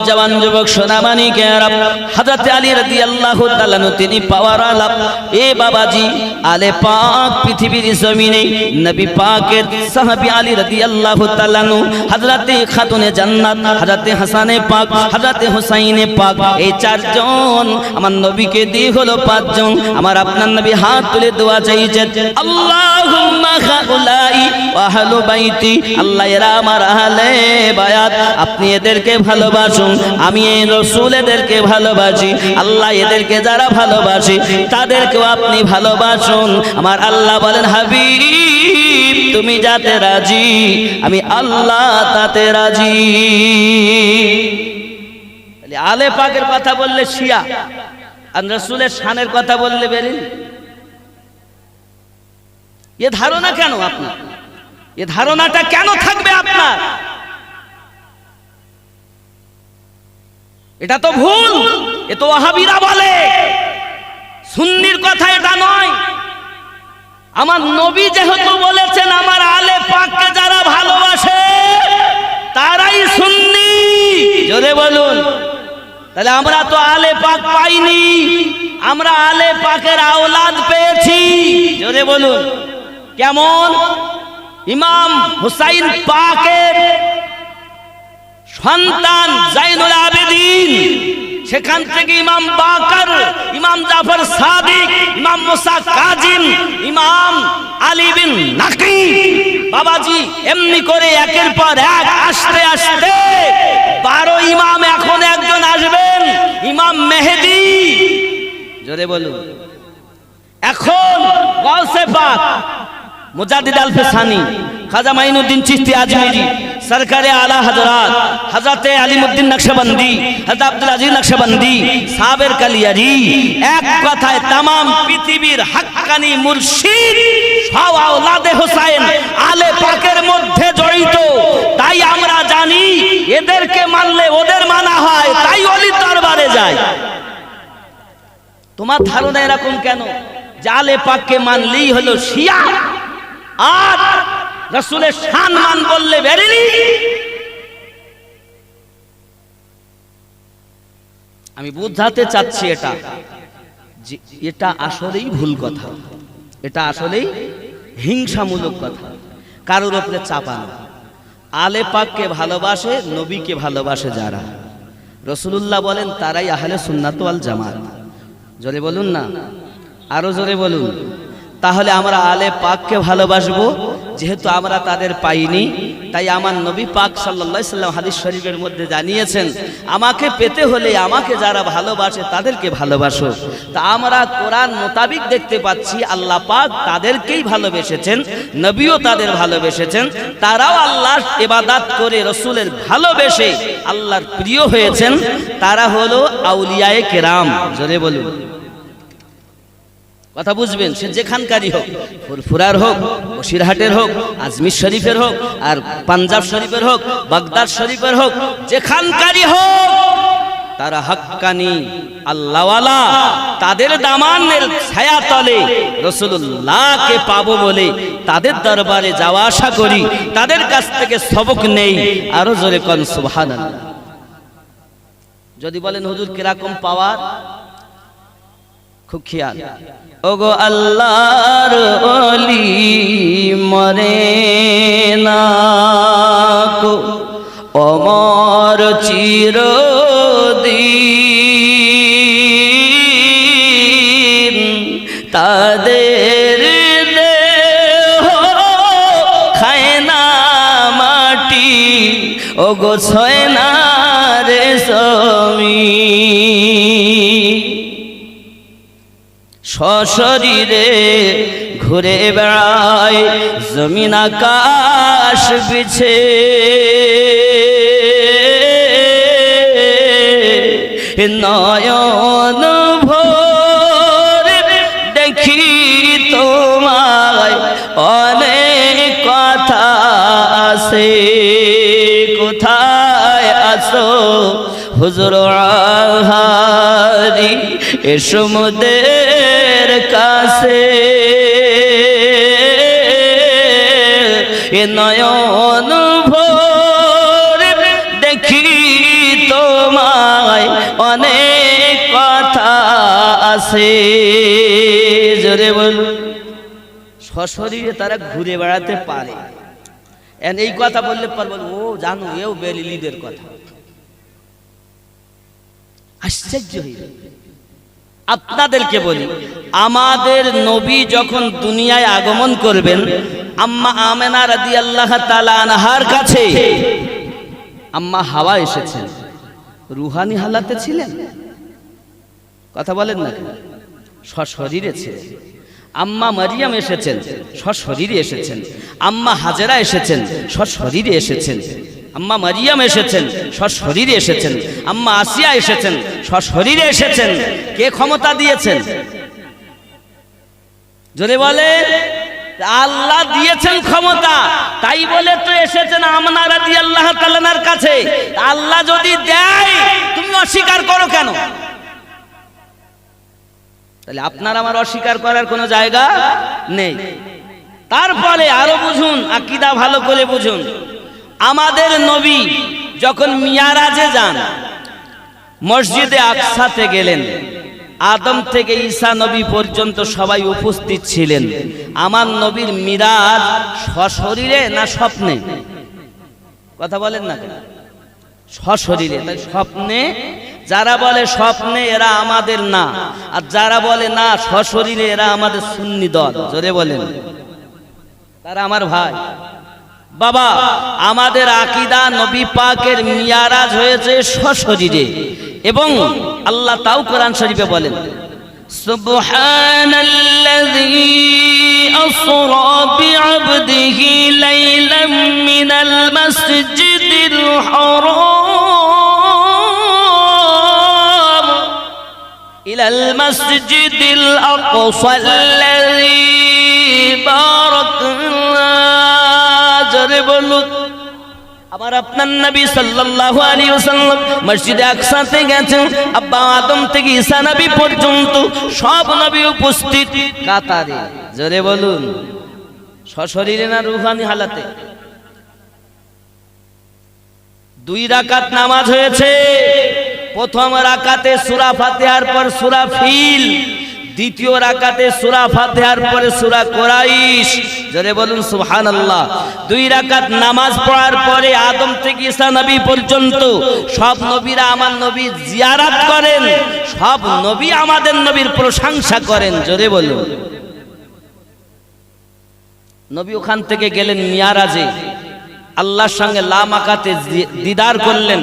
जवान युवक सोनामानी के अरब हजरत अली রাদিয়াল্লাহু তাআলা তিনি পাওয়ার আলাপ এ বাবাজি আলে পাক পৃথিবীর জমিনে নবী পাকের সাহাবী আলী রাদিয়াল্লাহু তাআলা হযরতে খাতুনে জান্নাত হযরতে হাসানে পাক হযরতে হুসাইনে পাক এই চারজন আমার নবীকে দিয়ে হলো পাঁচজন আমার আপনার নবী হাত তুলে দোয়া চাইছেন আল্লাহুম্মা খাউলাই ওয়া আহলু বাইতি আল্লাহ এরা আমার আহলে বায়াত আপনি এদেরকে ভালোবাসুন আমি এই রাসূল এদেরকে ভালোবাসি আল্লাহ এদেরকে যারা ভালোবাসে তাদেরকেও আপনি ভালোবাসুন আমার আল্লাহ বলেন হাবিব তুমি যাতে রাজি আমি আল্লাহ তাতে রাজি আলে পাকের কথা বললে শিয়া আর রাসূলের শানের কথা বললে বেরিন এ ধারণা কেন আপনার এ ধারণাটা কেন থাকবে আপনার এটা তো ভুল এ তো ওয়াহাবিরা বলে সুন্নির কথা এটা নয় আমার নবী যেহেতু বলেছেন আমার আলে পাককে যারা ভালোবাসে তারাই সুন্নি জোরে বলুন তাহলে আমরা তো আলে পাক পাইনি আমরা আলে পাকের আওলাদ পেয়েছি জোরে বলুন কেমন ইমাম হুসাইন পাকের সন্তান জাইনুল আবেদিন সেখান থেকে ইমাম বাকর ইমাম জাফর সাদিক ইমাম মুসা কাজিম ইমাম আলী বিন নাকি বাবাজি এমনি করে একের পর এক আস্তে আস্তে 12 ইমাম এখন একজন আসবেন ইমাম মেহেদী জোরে বলুন এখন গাউসে পাক মুজাদ্দিদ আল ফিসানি খাজা মাইনুদ্দিন চিশতি আজমিরি সরকারে আলা হযরত হযরতে আলিমউদ্দিন নকশবন্দি হযরত আব্দুল আজিজ নকশবন্দি সাবের কালিয়ারি এক কথায় तमाम পৃথিবীর হাক্কানি মুর্শিদ সব আওলাদে হোসেন আলে পাকের মধ্যে জড়িত তাই আমরা জানি এদেরকে মানলে ওদের মানা হয় তাই ওলির দরবারে যায় তোমার ধারণা এরকম কেন যে আলে পাককে মানলেই হলো শিয়া আর রাসূলের শান মান বললে বেরেলি আমি বুঝাতে চাচ্ছি এটা যে এটা আসলেই ভুল কথা এটা আসলেই হিংসামূলক কথা কারোর উপরে চাপানো আলে পাককে ভালোবাসে নবীকে ভালোবাসে যারা রাসূলুল্লাহ বলেন তারাই আহলে সুন্নাত ওয়াল জামাত জোরে বলুন না আরো জোরে বলুন তাহলে আমরা আলে পাককে ভালোবাসবো যেহেতু আমরা তাদের পাইনি তাই আমার নবী পাক সাল্লাল্লাহু আলাইহি সাল্লাম হাদিস শরীফের মধ্যে জানিয়েছেন আমাকে পেতে হলে আমাকে যারা ভালোবাসে তাদেরকে ভালোবাসো তা আমরা কোরআন মোতাবিক দেখতে পাচ্ছি আল্লাহ পাক তাদেরকেই ভালোবেসেছেন নবীও তাদের ভালোবেসেছেন তারাও আল্লাহর ইবাদত করে রাসূলের ভালোবেসে আল্লাহর প্রিয় হয়েছেন তারা হলো আউলিয়ায়ে কেরাম জোরে বলুন কথা বুঝবেন সে যেখানকারই হোক ফুরফুরার হোক বসিরহাটের হোক আজমির শরীফের হোক আর পাঞ্জাব শরীফের হোক বাগদাদ শরীফের হোক যেখানকারই হোক তারা হাক্কানি আল্লাহওয়ালা তাদের দামানের ছায়া তলে রাসূলুল্লাহকে পাবো বলে তাদের দরবারে যাওয়া আশা করি তাদের কাছ থেকে সবক নেই আরো জোরে কোন সুবহানাল্লাহ যদি বলেন হুজুর কিরকম পাওয়ার খুব খেয়াল ওগো আল্লাহর ওলি মরে না কো অমর চিরদিন তাদের দেহ খায় না মাটি ওগো ছয় না রে জমিন সশরীরে ঘুরে বেড়ায় জমিন আকাশ বিছে নয়ন ভরে দেখি তোমায় অনেক কথা আছে কোথায় আছো হুজুর আহারি এসো মোদের কাছে এ নয়ন ভরে দেখি তোমায় অনেক কথা আছে। জোরে বল। সশরীরে তারা ঘুরে বেড়াতে পারে। এই কথা বললে পারবো, ও জানো এও বেরিলিদের কথা। আশ্চর্য হয়ে আপনাদেরকে বলি, আমাদের নবী যখন দুনিয়ায় আগমন করবেন, আম্মা আমেনা রাদিয়াল্লাহু তাআলা আনহার কাছে আম্মা হাওয়া এসেছেন, রুহানি হালাতে ছিলেন? কথা বলেন না, সশরীরে ছিলেন। আম্মা মারিয়াম এসেছেন, সশরীরে এসেছেন। আম্মা হাজেরা এসেছেন, সশরীরে এসেছেন। আম্মা মারিয়াম এসেছেন, সশরীরে এসেছেন। আম্মা আসিয়া এসেছেন, সশরীরে এসেছেন। কে ক্ষমতা দিয়েছেন? জোরে বলে। আল্লাহ দিয়েছেন ক্ষমতা, তাই বলে তো এসেছেন আমেনা রাদিয়াল্লাহু তাআলার কাছে। আল্লাহ যদি দেয়, তুমি অস্বীকার করো কেন? তাহলে আপনার আমার অস্বীকার করার কোনো জায়গা নেই। তারপরে আরো বুঝুন, আকীদা ভালো করে বুঝুন। আমাদের নবী যখন মিয়ারাজে যান, মসজিদে আকসাতে গেলেন, আদম থেকে ঈসা নবী পর্যন্ত সবাই উপস্থিত ছিলেন। আমার নবীর মিরাজ সশরীরে না স্বপ্নে? কথা বলেন না, সশরীরে। তাই স্বপ্নে, যারা বলে স্বপ্নে এরা আমাদের না, আর যারা বলে না সশরীরে এরা আমাদের সুন্নি দল। জোরে বলেন, তারা আমার ভাই। বাবা, আমাদের আকীদা নবী পাকের মিয়ারাজ হয়েছে সশরীরে, এবং আল্লাহ তাও কোরআন শরীফে বলেন, সুবহানাল্লাযী আসরা বিআবদিহি লাইলাম মিনাল মাসজিদিল হারাম ইলাল মাসজিদিল আকসাল্লাযী বারাকনা। জোরে বলুন। আমার আপনার নবী সাল্লাল্লাহু আলাইহি ওয়াসাল্লাম মসজিদে আকসাতে গেছেন। আব্বা আদম থেকে ঈসা নবী পর্যন্ত সব নবী উপস্থিত কাতারে। জোরে বলুন। সশরীরে না রূহানি হালাতে? 2 রাকাত নামাজ হয়েছে। প্রথম রাকাতে সূরা ফাতিহার পর সূরা ফিল, দ্বিতীয় রাকাতে সূরা ফাতিহার পরে সূরা কুরাইশ। জোরে বলুন সুবহানাল্লাহ। 2 রাকাত নামাজ পড়ার পরে আদম থেকে ঈসা নবী পর্যন্ত সব নবীরা আমার নবী জিয়ারত করেন, সব নবী আমাদের নবীর প্রশংসা করেন। জোরে বলুন। নবী ওখান থেকে গেলেন মিয়ারাজে, আল্লাহর সঙ্গে লামাকাতে দিদার করলেন।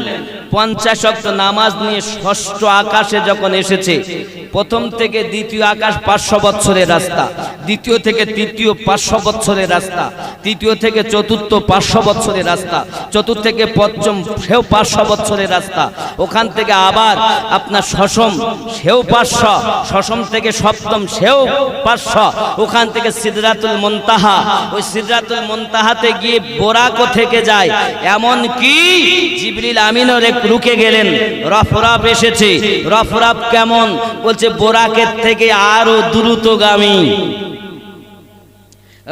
50 ওয়াক্ত নামাজ নিয়ে ষষ্ঠ আকাশে যখন এসেছে, প্রথম থেকে দ্বিতীয় আকাশ 500 বছরের রাস্তা, দ্বিতীয় থেকে তৃতীয় 500 বছরের রাস্তা, তৃতীয় থেকে চতুর্থ 500 বছরের রাস্তা, চতুর্থ থেকে পঞ্চম সেও 500 বছরের রাস্তা। ওখান থেকে আবার আপনার ষষ্ঠ সেও 500, ষষ্ঠ থেকে সপ্তম সেও 500। ওখান থেকে সিদরাতুল মুনতাহা, ওই সিদরাতুল মুনতাহাতে গিয়ে বোরাকও থেকে যায়। এমন কি জিবরিল আমিনও রুকে গেলেন। রফরাফ এসেছে। রফরাফ কেমন? বলছে বোরাকের থেকে আরো দ্রুতগামী।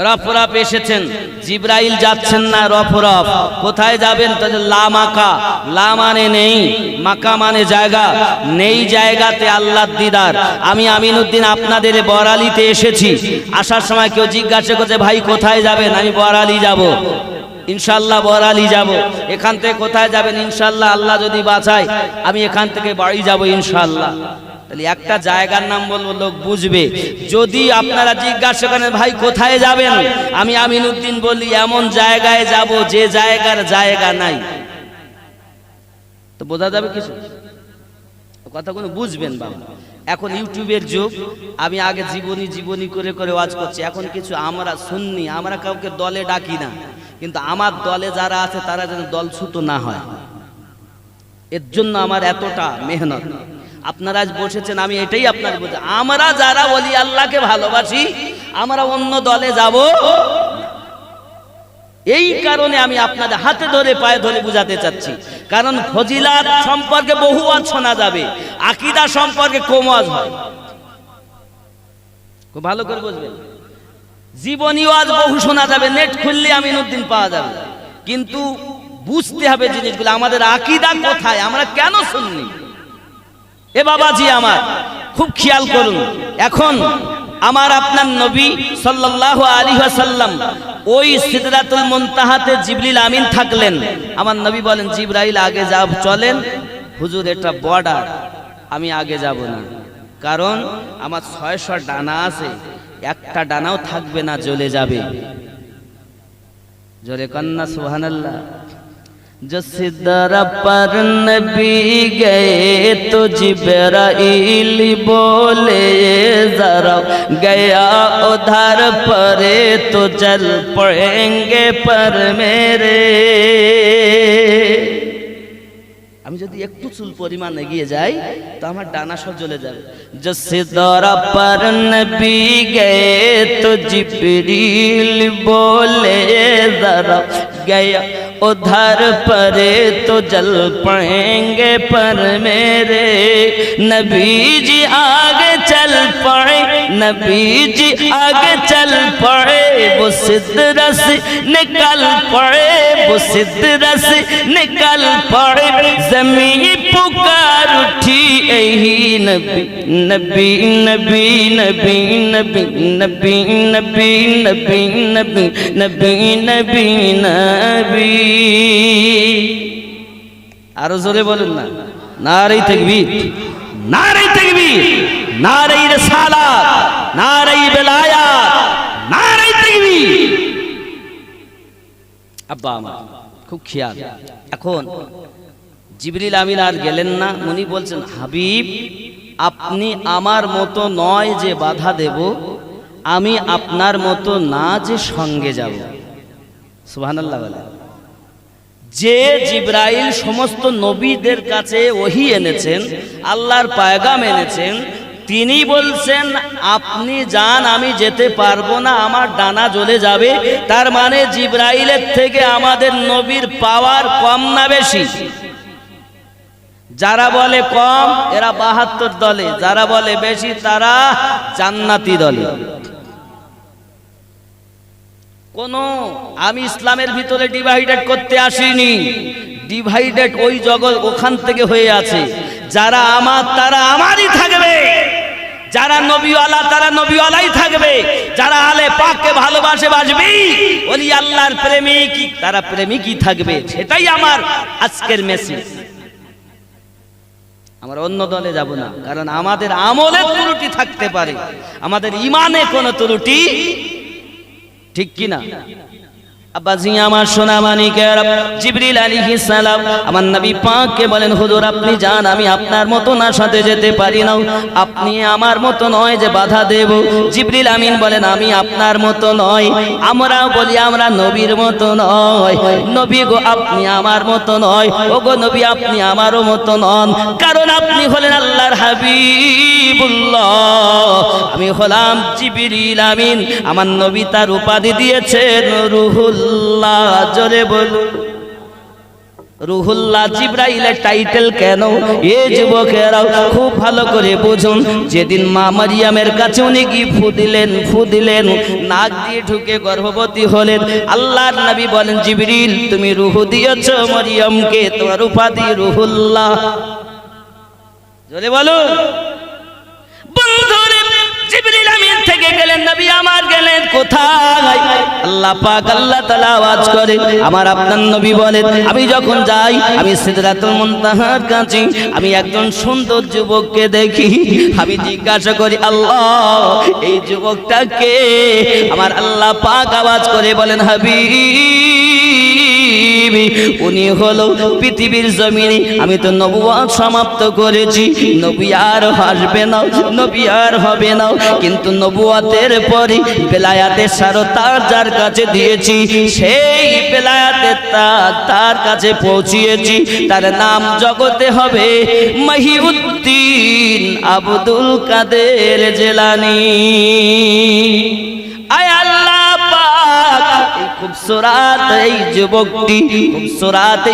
রফরাফ এসেছেন, জিবরাইল যাচ্ছেন না, রফরাফ কোথায় যাবেন? তাহলে লামাকা, লা মানে নেই, মাকা মানে জায়গা, নেই জায়গাতে আল্লাহর দিদার। আমি আমিনউদ্দিন আপনাদের বড়ালিতে এসেছি। আসার সময় কেউ জিজ্ঞাসা করছে, ভাই কোথায় যাবেন? আমি বড়ালি যাব, ইনশাআল্লাহ বড়ালি যাব। এখান থেকে কোথায় যাবেন? ইনশাআল্লাহ আল্লাহ যদি বাঁচায় আমি এখান থেকে বাড়ি যাব ইনশাআল্লাহ। তাহলে একটা জায়গার নাম বলবো, লোক বুঝবে। যদি আপনারা জিজ্ঞাসা করেন ভাই কোথায় যাবেন, আমি আমিনউদ্দিন বলি এমন জায়গায় যাব যে জায়গার জায়গা নাই, তো বোঝা যাবে কিছু? কথাগুলো বুঝবেন বাবা। এখন ইউটিউবের যুগ। আমি আগে জীবনী করে করে ওয়াজ করছি। এখন কিছু আমরা সুন্নি, আমরা কাউকে দলে ডাকি না, কিন্তু আমার দলে যারা আছে তারা যেন দলছুট না হয়, এর জন্য আমার এতটা মেহনত। আপনারা আজ বসেছেন, আমি এটাই আপনার বলছি, আমরা যারা ওলি আল্লাহকে ভালোবাসি আমরা অন্য দলে যাব। এই কারণে আমি আপনাদের হাতে ধরে পায়ে ধরে বুঝাতে চাচ্ছি। কারণ ফজিলাত সম্পর্কে বহু ওয়াজ শোনা যাবে, আকীদা সম্পর্কে কম ওয়াজ হয়। খুব ভালো করে বুঝবেন। জীবনী ওয়াজ বহু শোনা যাবে, নেট খুললে আমিনউদ্দিন পাওয়া যাবে, কিন্তু বুঝতে হবে জিনিসগুলো। আমাদের আকীদা কোথায়, আমরা কেন সুন্নি? এ বাবাজি আমার খুব খেয়াল করুন, এখন আমার আপনার নবী সাল্লাল্লাহু আলাইহি ওয়াসাল্লাম ওই সিদরাতুল মুনতাহাতে জিবরিল আমিন থাকলেন। আমার নবী বলেন, জিবরাইল আগে যাব, চলেন হুজুর, এটা বর্ডার, আমি আগে যাব না, কারণ আমার 600 ডানা আছে, একটা ডানাও থাকবে না, জ্বলে যাবে। জোরে কন্না সুবহানাল্লাহ। जो सिदरा पर नबी गए तो जिब्राइल बोले जरा गया उधर परे तो जल पड़ेंगे पर मेरे। আমি যদি একটু চুল পরিমাণ এগিয়ে যাই তো আমার ডানা সব জ্বলে যাবে। जो सिदरा पर नबी गए तो जिब्रील बोले जरा गया उधर परे तो जल पड़ेंगे पर मेरे। नबी जी आगे चल पड़े, नबी जी आगे चल पड़े, वो सिदरा से निकल पड़े, वो सिदरा से निकल पड़े। ज़मीन पुकार उठी यही नबी नबी नबी नबी नबी नबी नबी नबी नबी नबी नबी नबी। আরো জোরে বলুন না, নারে তাকবীর, নারে তাকবীর, নারে রিসালাত, নারে বেলায়াত, নারে তাকবীর। আব্বা আমার খুব খেয়াল। এখন জিবরিল আমিন আর গেলেন না, উনি বলছেন, হাবিব আপনি আমার মতো নয় যে বাধা দেব, আমি আপনার মতো না যে সঙ্গে যাব। সুবহানাল্লাহ বলে। যে জিবরাইল সমস্ত নবীদের কাছে ওহী এনেছেন, আল্লাহর পয়গাম এনেছেন, তিনি বলছেন আপনি যান, আমি যেতে পারবো না, আমার ডানা জ্বলে যাবে। তার মানে জিবরাইলের থেকে আমাদের নবীর পাওয়ার কম না বেশি? যারা বলে কম এরা 72 দলে, যারা বলে বেশি তারা জান্নাতি দলে। আমি ইসলামের ভিতরে ডিভাইডেড করতে আসিনি, ডিভাইডেড ওই জগৎ ওখান থেকে হয়ে আছে। যারা আমার তারা আমারই থাকবে, যারা নবীওয়ালা তারা নবীওয়ালাই থাকবে, যারা আলে পাককে ভালোবাসে বাসবে, ওলি আল্লাহর প্রেমিক তারা প্রেমিকই থাকবে। সেটাই আমার আজকের মেসেজ। আমরা অন্য দলে যাব না, কারণ আমাদের আমলের ত্রুটি থাকতে পারে, আমাদের ইমানে কোনো ত্রুটি, ঠিক কি না? আব্বাজি আমার সোনা মানিকের, জিবরিল আলাইহিস সালাম আমার নবী পাককে বলেন, হুজুর আপনি যান, আমি আপনার মতো না সাথে যেতে পারি না, আপনি আমার মতো নয় যে বাধা দেব। জিবরিল আমিন বলেন, আমি আপনার মতো নয়, আমরা বলি আমরা নবীর মতো নয়। নবী গো আপনি আমার মতো নয়, ও গো নবী আপনি আমারও মতো নন, কারণ আপনি হলেন আল্লাহর হাবিবুল্লাহ, আমি হলাম জিবরিল আমিন। আমার নবী তার উপাধি দিয়েছেন রুহুল। জোরে বলুন রুহুল্লাহ। জিবরাইলের টাইটেল কেন? এ যুবকেরাও খুব ভালো করে বুঝুন। যেদিন মা মারিয়ামের কাছে উনি কি ফু দিলেন, নাক দিয়ে ঢুকে গর্ভবতী হলেন, আল্লাহর নবী বলেন, জিবরিল তুমি রুহু দিয়েছ মারিয়ামকে, তোমার উপাধি রুহুল্লাহ। জোরে বলুন। বন্ধুরে জিবরিল আমিন থেকে গেলেন, নবী আমার গেলেন কোথায়? আল্লাহ পাক আল্লাহ তাআলা আওয়াজ করে, আমার আপনার নবী বলেন, আমি যখন যাই আমি সিদরাতুল মুনতাহার কাছে আমি একজন সুন্দর যুবককে দেখি, আমি জিজ্ঞাসা করি আল্লাহ এই যুবকটা কে? আমার আল্লাহ পাক আওয়াজ করে বলেন, হাবিব উনি হলো পৃথিবীর জমিনে আমি তো নবুয়ত সমাপ্ত করেছি, নবী আর আসবে না, নবী আর হবে না, কিন্তু নবুয়তের পরে বেলায়াতের সারতার যার কাছে দিয়েছি, সেই বেলায়াতের তার কাছে পৌঁছিয়েছি, তার নাম জগতে হবে মহিউদ্দিন আব্দুল কাদের জিলানী। আয় আল্লাহ পাক খুবসুরাত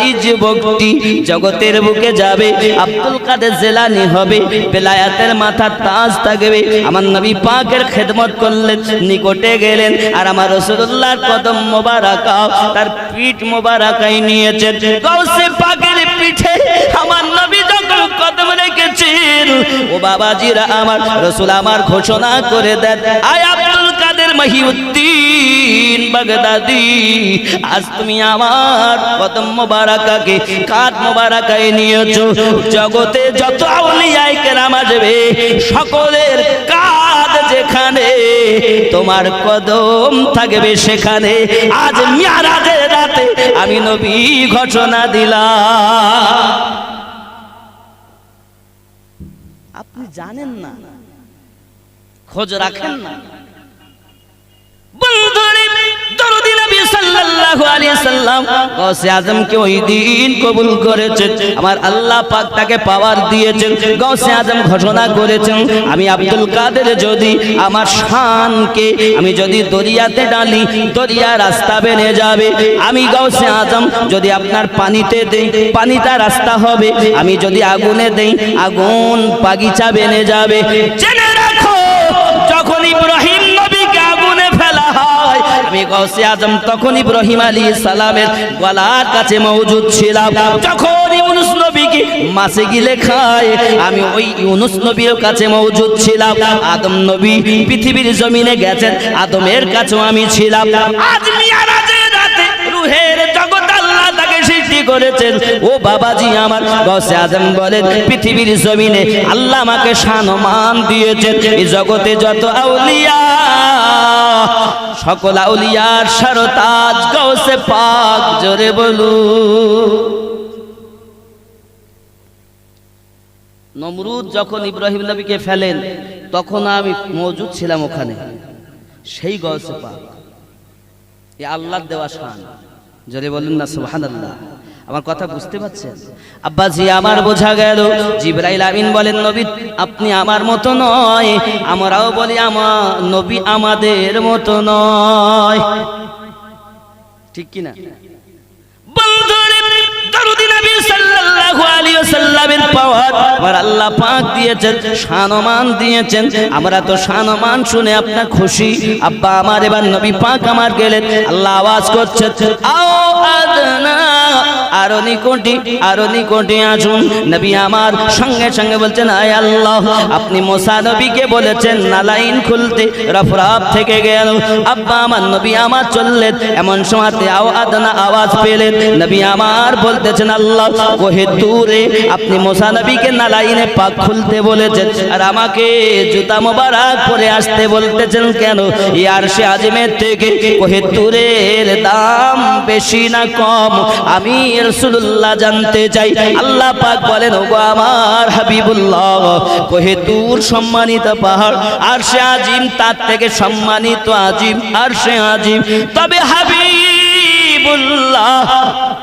এই যুবকটি জগতের বুকে যাবে, আব্দুল কাদের জিলানী হবে, বেলায়াতের মাথার তাজ থাকবে। আমার নবী পাকের খেদমত করলেন, নিকটে গেলেন, আর আমার রাসূলুল্লাহর কদম মোবারকা তার পিঠ মোবারকায় নিয়েছেন। গাউসে পাকের পিঠে আমার নবী যখন কদম রেখেছেন, বাবাজিরা আমার, রাসূল আমার ঘোষণা করে দেন, আয় আব্দুল কাদের মহিউদ্দিন বাগদাদি, আজ তুমি আমার কদম মোবারকাকে, কাঁধ মোবারকায় নিয়েছো। জগতে যত আউলিয়ায়ে কেরাম আসবে সকলের কাঁধ যেখানে তোমার কদম থাকবে সেখানে। আজ মিরাজের রাতে আমি নবী ঘোষণা দিলাম। আপনি জানেন না, খোঁজ রাখেন না। বন্ধুরে দরুদি নবী সাল্লাল্লাহু আলাইহি সাল্লাম গাউসে আজমকে ওই দিন কবুল করেছেন, আমার আল্লাহ পাক তাকে পাওয়ার দিয়েছেন। গাউসে আজম ঘোষণা করেছেন, আমি আব্দুল কাদের যদি আমার শানকে আমি যদি দরিয়াতে ডালি, দরিয়া রাস্তা বেনে যাবে। আমি গাউসে আজম যদি আপনার পানিতে দেই, পানিটা রাস্তা হবে। আমি যদি আগুনে দেই, আগুন বাগিচা বেনে যাবে। জেনে রাখো, যখন ইব্রাহিম নবীকে আগুনে ফেলা হয়, আমি গাউসে আজম তখন ইব্রাহিম আলাইহিস সালামের গলার কাছে মওজুদ ছিলাম। যখন ইউনুস নবীকে মাছে গিলে খায়, আমি ওই ইউনুস নবীর কাছে মওজুদ ছিলাম। আদম নবী পৃথিবীর জমিনে গেছেন, আদমের কাছেও আমি ছিলাম। আজ মিরাজের রাতে রূহের জগৎ আল্লাহ তাকে সৃষ্টি করেছেন। ও বাবাজি আমার, গাউসে আজম বলেন, পৃথিবীর জমিনে আল্লাহ আমাকে শান ও মান দিয়েছেন। এই জগতে যত আউলিয়া, সকল আউলিয়ার সরতাজ গাউসে পাক, জোরে বলু। নমরুদ যখন ইব্রাহিম নবীকে ফেলেন, তখন আমি মওজুদ ছিলাম ওখানে। সেই গাউসে পাক, এ আল্লাহর দেওয়া শান, জোরে বলুন না সুবহানাল্লাহ। আমার কথা বুঝতে পারছেন আব্বাজি আমার? বোঝা গেল। জিবরাইল আমিন বলেন, নবী আপনি আমার মতো নয়, আমরাও বলি আমার নবী আমাদের মতো নয়, ঠিক কি না? বন্ধুরে দরুদি নবী সাল্লাল্লাহু আলাইহি ওয়াসাল্লামের পাওয়ার আমার আল্লাহ পাক দিয়েছেন, শানমান দিয়েছেন। আমরা তো শানমান শুনে আপনার খুশি। আব্বা আমার এবার নবী পাক আমার গেলেন, আল্লাহ আওয়াজ করছে, আও আদনা, আরো নিকটে, আরো নিকটে আসুন। নবী আমার সঙ্গে সঙ্গে বলছেন, আয় আল্লাহ, আপনি মুসা নবীকে বলেছেন নালাইন খুলতে, রফরাফ থেকে গেল। আব্বা আমার নবী আমার চললেন, এমন সময়তে আও আদনা আওয়াজ পেলেন। নবী আমার বলতেছেন, আল্লাহ কোহে দূরে আপনি মুসা নবীকে নালাইনে পাক খুলতে বলেছেন, আর আমাকে জুতা মোবারক পরে আসতে বলতেছেন কেন? এই আরশে আজিমের থেকে কোহে দূরের দাম বেশি না কম, আমি রাসূলুল্লাহ জানতে চাই। আল্লাহ পাক বলেন, ওগো আমার হাবিবুল্লাহ, কোহে দূর সম্মানিত পাহাড়, আরশে আজিম তার থেকে সম্মানিত আজিম আরশে আজিম। তবে হাবিবুল্লাহ,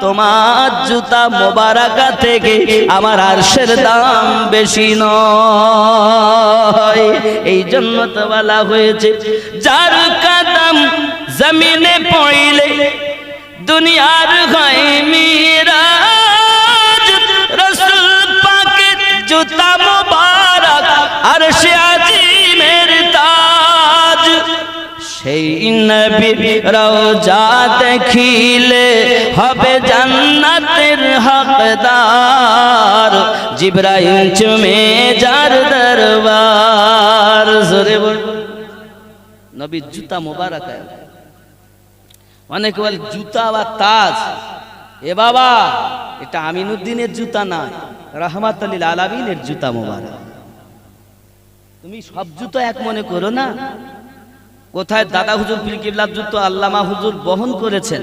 তোমার জুতা মোবারকা থেকে আমার আরশের দাম বেশি নয়। এই জন্য তো বলা হয়েছে, যার কদম জমিনে পড়লে দুনিয়ার হয় মিরাজ, রাসূল পাকের জুতা মোবারক আরশে আজিমের তাজ। সেই নবীর রওজা দেখিলে হবে জান্নাতের হকদার, জিবরাইল চুমে যার দরবার। জোরে বল, নবীর জুতা মোবারক। অনেকে বলে জুতা বা তাজ, এ বাবা এটা আমিনুদ্দিনের জুতা না, রাহমাতুল লিল আলামিনের জুতা মোবারক। তুমি সব জুতা এক মনে করো না। কোথায় দাদা হুজুর পীর কিবলার জুতো আল্লামা হুজুর বহন করেছেন,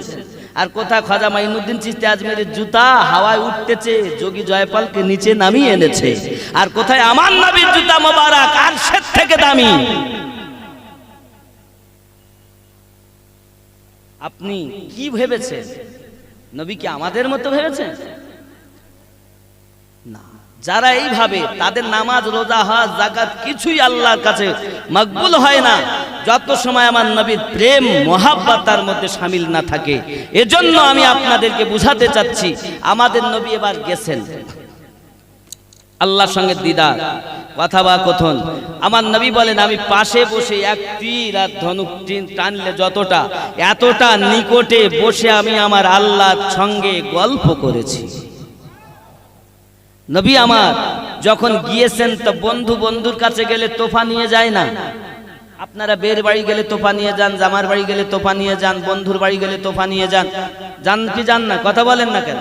আর কোথায় খাজা মাইনুদ্দিন চিশতি আজমেরের জুতা হাওয়ায় উঠতেছে, যোগী জয়পালকে নিচে নামিয়ে এনেছে, আর কোথায় আমার নবীর জুতা মোবারক আরশের থেকে দামি। আপনি কি ভেবেছেন? নবী কি আমাদের মতো ভেবেছেন? না। যারা এইভাবে, তাদের নামাজ রোজা হজ যাকাত কিছুই আল্লাহর কাছে মকবুল হয় না যত সময় আমার নবীর প্রেম মহাব্বত তার মধ্যে শামিল না থাকে। এজন্য আমি আপনাদেরকে বুঝাতে চাচ্ছি, আমাদের নবী এবার গেছেন আল্লাহর সঙ্গে দিদার, কথা বা কথন। আমার নবী বলেন, আমি পাশে বসে এক তীর আর ধনুক টানলে যতটা, এতটা নিকটে বসে আমি আমার আল্লাহর সঙ্গে গল্প করেছি। নবী আমার যখন গিয়েছেন তো বন্ধুর কাছে গেলে তোফা নিয়ে যায় না। আপনারা বের বাড়ি গেলে তোফা নিয়ে যান, জামার বাড়ি গেলে তোফা নিয়ে যান, বন্ধুর বাড়ি গেলে তোফা নিয়ে যান, যান কি যান না? কথা বলেন না কেন?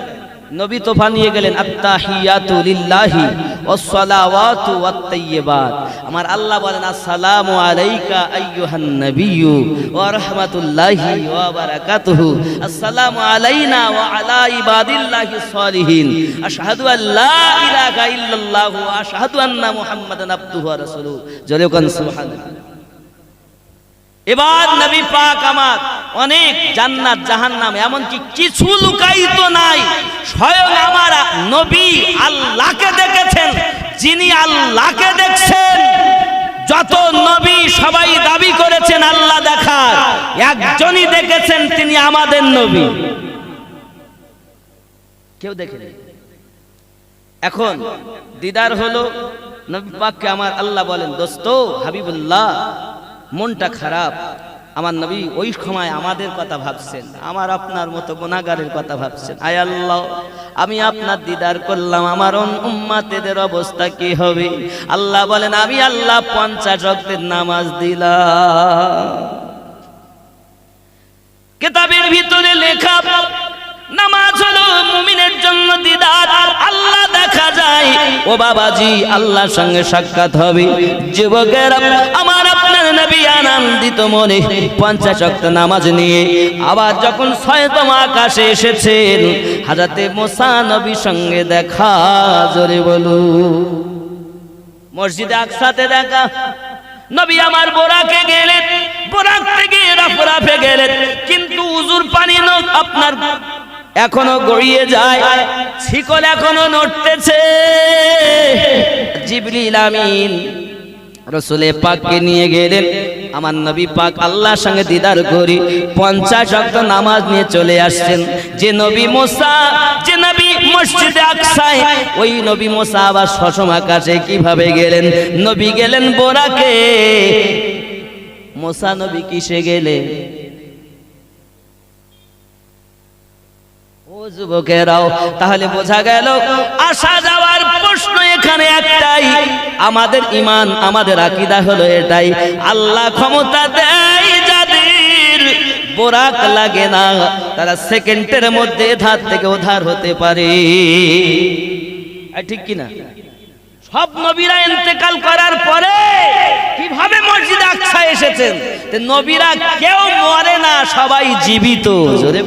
নবী তোফা নিয়ে গেলেন, আত্তাহিয়াতু লিল্লাহি ওয়াসসালাওয়াতু ওয়াত-তাইয়্যিবাত। আমার আল্লাহ বলেন, আসসালামু আলাইকা আইয়ুহান নাবিয়্যু ওয়া রাহমাতুল্লাহি ওয়া বারাকাতুহু, আসসালামু আলাইনা ওয়া আলা ইবাদিল্লাহিস সালিহিন, আশহাদু আল্লা ইলাহা ইল্লাল্লাহু ওয়া আশহাদু আন্না মুহাম্মাদান আবদুহু ওয়া রাসূলুহু। জোরে বলেন সুবহানাল্লাহ। এবার নবী পাক আমার অনেক জান্নাত জাহান্নাম এমনকি কিছু লুকায়িত নাই, স্বয়ং আমার নবী আল্লাহকে দেখেছেন। যিনি আল্লাহকে দেখছেন, যত নবী সবাই দাবি করেছেন আল্লাহ দেখার, একজনই দেখেছেন, তিনি আমাদের নবী। কেউ দেখেনি। এখন দিদার হলো, নবী পাককে আমার আল্লাহ বলেন, দোস্ত হাবিবুল্লাহ, মনটা খারাপ। আমার নবী ওই সময় আমাদের কথা ভাবছেন, আমার আপনার মতো গুনাহগারের কথা ভাবছেন। আয় আল্লাহ, আমি আপনার দিদার করলাম, আমার উম্মতেদের অবস্থা কি হবে? আল্লাহ বলেন, আমি আল্লাহ 50 ওয়াক্তের নামাজ দিলাম। কিতাবের ভিতরে লেখা, নামাজ হলো মুমিনের জন্য দিদার, আল্লাহ দেখা যায়। ও বাবাজি, আল্লাহর সঙ্গে সাক্ষাৎ হবে। যুবকেরা, আমার আপনার নবী আনন্দিত মনে 50 ওয়াক্ত নামাজ নিয়ে আবার যখন 6তম আকাশে এসেছেন, হযরতে মুসা নবীর সঙ্গে দেখা। জোরে বলু, মসজিদে আকসাতে দেখা। নবী আমার বোরাকে গেলেন, বোরাক থেকে রাফে গেলেন, কিন্তু উজুর পানি আপনার এখনো গড়িয়ে যায়, শিকল এখনো নড়তেছে। জিবরিল আমিন রাসূলে পাককে নিয়ে গেলেন। আমার নবী পাক আল্লাহর সঙ্গে দিদার করি 50 ওয়াক্ত নামাজ নিয়ে চলে আসছেন। যে নবী মুসা, যে নবী মসজিদে আকসায়, ওই নবী মুসা আবার 6ম আকাশে কিভাবে গেলেন? নবী গেলেন বোরাকে, মুসা নবী কিসে গেলেন? যুবকেরাও, তাহলে বোঝা গেল আসা যাওয়ার প্রশ্ন এখানে একটাই। আমাদের ঈমান, আমাদের আকীদা হলো এটাই, আল্লাহ ক্ষমতা দেয় যাদের, বোরাক লাগে না, তারা সেকেন্ডের মধ্যে এধার থেকে ওধার হতে পারে। ঠিক কিনা? সব নবীরা ইন্তেকাল করার পরে কিভাবে মসজিদে আকসায় এসেছেন? নবীরা কেউ মরে না, সবাই জীবিত। জোরে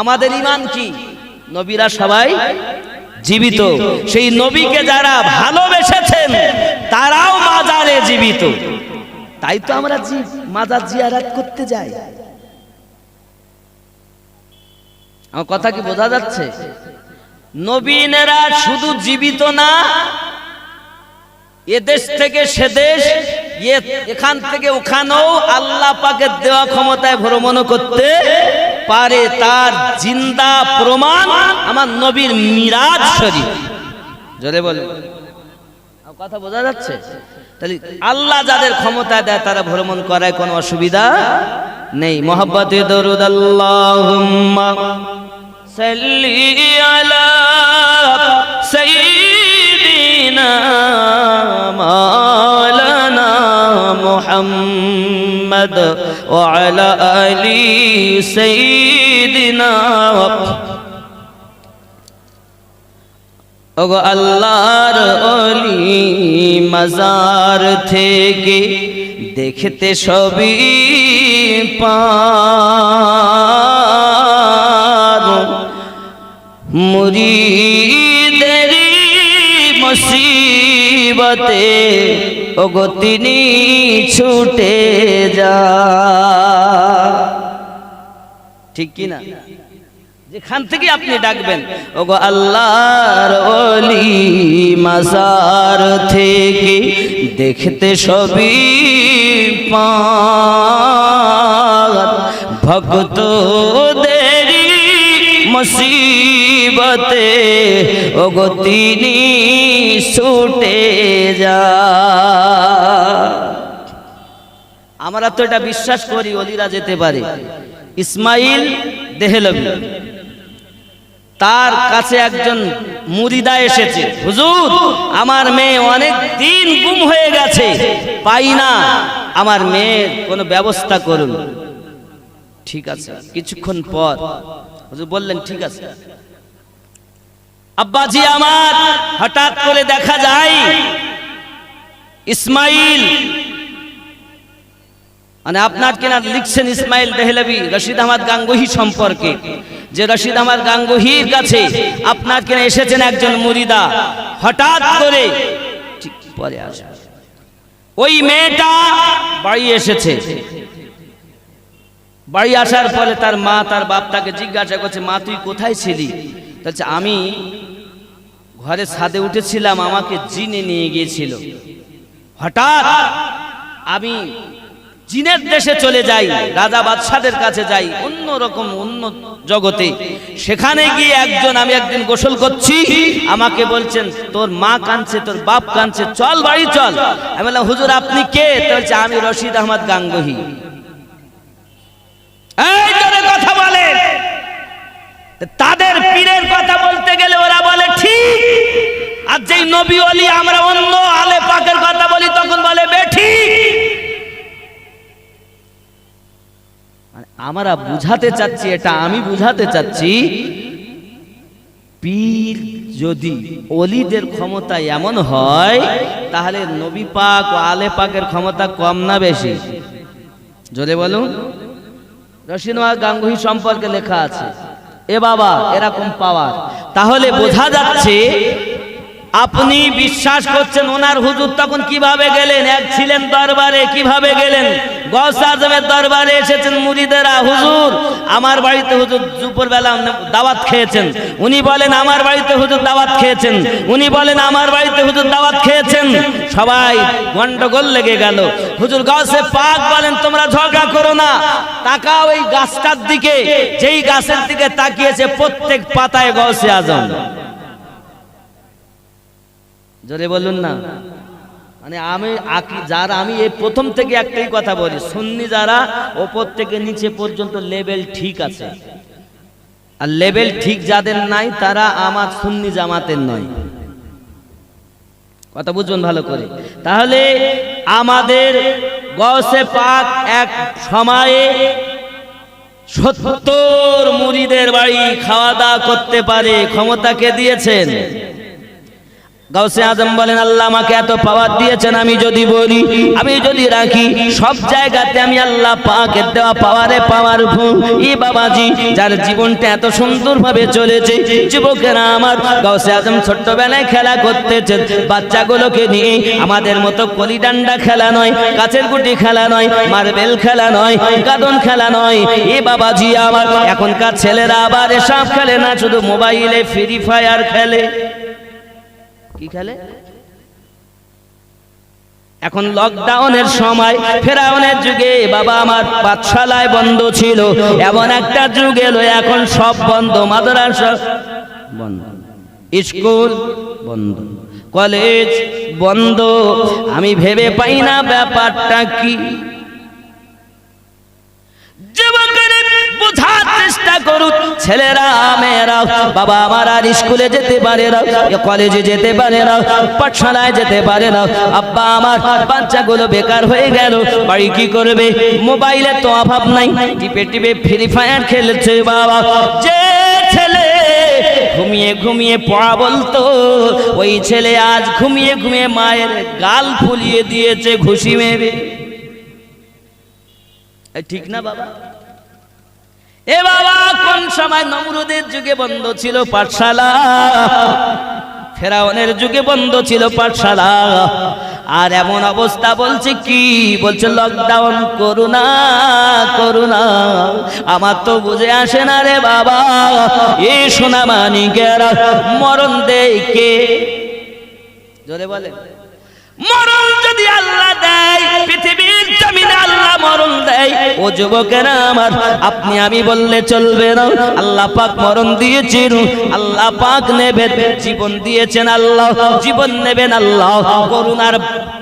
আমাদের ঈমান কি? নবীরা সবাই জীবিত। সেই নবীকে যারা ভালোবেসেছেন তারাও মাজারে জীবিত। তাই তো আমরা মাজার জিয়ারত করতে যাই। আমার কথা কি বোঝা যাচ্ছে? নবীনেরা শুধু জীবিত না, এদেশ থেকে সে দেশ, এখান থেকে ওখানেও আল্লাহ পাকের দেওয়া ক্ষমতায় ভ্রমণ করতে পারে। তার জিন্দা প্রমাণ আমার নবীর মিরাজ শরীফ। জোরে বলে, কথা বোঝা যাচ্ছে? তাহলে আল্লাহ যাদের ক্ষমতা দেয় তারা ভ্রমণ করায় কোনো অসুবিধা নেই। মোহাব্বতে দরুদ আল্লাহুম্মা সাল্লি আলা সাইয়্যিদিনা মাওলানা মুহাম্মদ ওয়া আলা আলি সাইয়্যিদিনা। ওগো আল্লাহর ওলি মাজার থেকে দেখতে সবই পারো, মুরিদেরি মুসিবতে ওগো তিনি ছুটে যা। ঠিক কি না? যেখান থেকে আপনি ডাকবেন, ওগো আল্লাহর ওলি মাজার থেকে দেখতে সবই পার, ভক্তদেরই মুসিবতে ওগো তিনি ছুটে যা। আমরা তো এটা বিশ্বাস করি ওলিরা যেতে পারে। ইসমাইল দেহলভী, তার কাছে একজন মুরিদা এসেছে, হুজুর আমার মেয়ে অনেক দিন গুম হয়ে গেছে, পাই না, আমার মেয়ের কোনো ব্যবস্থা করুন। ঠিক আছে। কিছুক্ষণ পর হুজুর বললেন ঠিক আছে। আব্বাজি আমার হঠাৎ করে দেখা যায় ইসমাইল, মানে আপনার কিনা লিখছেন ইসমাইল দেহলভি রশিদ আহমদ গাঙ্গুহি সম্পর্কে, যে রশিদ আহমদ গাঙ্গুহির কাছে আপনার কিনা এসেছেন একজন মুরিদা, হঠাৎ করে ঠিক পরে আসে ওই মেয়েটা বাড়ি এসেছে। বাড়ি আসার পরে তার মা তার বাপ তাকে জিজ্ঞাসা করছে, মা তুই কোথায় ছিলি? বলছে আমি ঘরে ছাদে উঠেছিলাম, আমাকে জিনে নিয়ে গিয়েছিল, হঠাৎ আমি জিনের দেশে চলে যাই, রাজা বাদশাদের কাছে যাই, অন্য রকম অন্য জগতে। সেখানে গিয়ে আমি একদিন গোসল করছি, আমাকে বলছেন তোর মা কাঁদছে, তোর বাপ কাঁদছে, চল বাড়ি চল। আমি বললাম হুজুর আপনি কে? বলছে আমি রশিদ আহমদ গাঙ্গুহি। এই জোরে কথা বলে। তাদের পীরের কথা বলতে গেলে ওরা বলে ঠিক, আর যেই নবী ওলি আমরা অন্য আলে পাকের কথা বলি তখন বলে বেঠিক। আমরা বুঝাতে চাচ্ছি, এটা আমি বুঝাতে চাচ্ছি, পীর যদি ওলিদের ক্ষমতা এমন হয় তাহলে নবী পাক ও আলে পাকের ক্ষমতা কম না বেশি? জোরে বলুন। রশিদ আহমদ গাঙ্গুহি সম্পর্কে লেখা আছে এ বাবা এরকম পাওয়ার। তাহলে বোঝা যাচ্ছে আপনি বিশ্বাস করছেন ওনার হুজুর তখন কিভাবে গেলেন, এক ছিলেন দরবারে, কিভাবে গেলেন? গৌস আজমের দরবারে এসেছেন মুরিদেরা, হুজুর আমার বাড়িতে হুজুর দুপুরবেলা দাওয়াত খেয়েছেন। উনি বলেন আমার বাড়িতে হুজুর দাওয়াত খেয়েছেন, উনি বলেন আমার বাড়িতে হুজুর দাওয়াত খেয়েছেন। সবাই গন্ডগোল লেগে গেল। হুজুর গৌসে পাক বলেন তোমরা ঝগড়া করো না, তাকাও এই গাছটার দিকে, যেই গাছের দিকে তাকিয়েছে প্রত্যেক পাতায় গৌসে আজম। জোরে বলুন না। মানে আমি এই প্রথম থেকে একটাই কথা বলি, সুন্নি যারা ওপর থেকে নিচে পর্যন্ত লেভেল ঠিক আছে, আর লেভেল ঠিক যাদের নাই তারা আমার সুন্নি জামাতের নয়। কথা বুঝবেন ভালো করে। তাহলে আমাদের গৌসে পাক এক সময়ে 70 মুরিদের বাড়ি খাওয়া দাওয়া করতে পারে ক্ষমতাকে দিয়েছেন। গাউসে আজম বলেন আল্লাহ আমাকে এত পাওয়ার দিয়েছেন, আমি যদি বলি, আমি যদি রাখি, সব জায়গাতে আমি আল্লাহ পাকের দেওয়া পাওয়ারে পাওয়ারফুল। ই বাবাজি যার জীবনটা এত সুন্দরভাবে চলেছে, যুবকেরা আমার গাউসে আজম ছোট্টবেলায় খেলা করতেছেন বাচ্চাগুলোকে নিয়ে। আমাদের মতো কলিডান্ডা খেলা নয়, কাছের গুটি খেলা নয়, মার্বেল খেলা নয়, গাদন খেলা নয়। এ বাবাজি আমার এখনকার ছেলেরা আবার এসব খেলে না, শুধু মোবাইলে ফ্রি ফায়ার খেলে। কি খেলে? এখন লকডাউনের সময় ফেরাউনের যুগে বাবা আমার পাঠশালায় বন্ধ ছিল, এমন একটা যুগ এলো এখন সব বন্ধ, মাদ্রাসা বন্ধ, স্কুল বন্ধ, কলেজ বন্ধ। আমি ভেবে পাই না ব্যাপারটা কি। বোঝার চেষ্টা করুন ছেলেরা মেয়েরা, বাবা আমার আর স্কুলে যেতে পারে না, কলেজে যেতে পারে না, পাঠশালায় যেতে পারে না। আব্বা আমার বাচ্চাগুলো বেকার হয়ে গেল, বাড়ি কি করবে? মোবাইলে তো অভাব নাই, টিপে টিপে ফ্রি ফায়ার খেলেছে। বাবা যে ছেলে ঘুমিয়ে ঘুমিয়ে পড়া বলতো, ওই ছেলে আজ ঘুমিয়ে ঘুমিয়ে মায়ের গাল ফুলিয়ে দিয়েছে ঘুষি মেরে। ঠিক না বাবা? এ বাবা কোন সময় নমরুদের যুগে বন্ধ ছিল পাঠশালা, ফেরাউনের যুগে বন্ধ ছিল পাঠশালা, আর এমন অবস্থা বলছে কি? বলছে লকডাউন, করোনা করোনা। আমার তো বুঝে আসে না রে বাবা, এ সোনা মানিকেরা মরণ দেয় কে? জোরে বলে। মরণ যদি আল্লাহ দেয়, পৃথিবীর জমিনে আল্লাহ মরণ দেয়, ও যুবকেরা আমার আপনি আমি বললে চলবে না। আল্লাহ পাক মরণ দিয়েছেন, আল্লাহ পাক নেবেন, জীবন দিয়েছেন আল্লাহ, জীবন নেবেন আল্লাহ।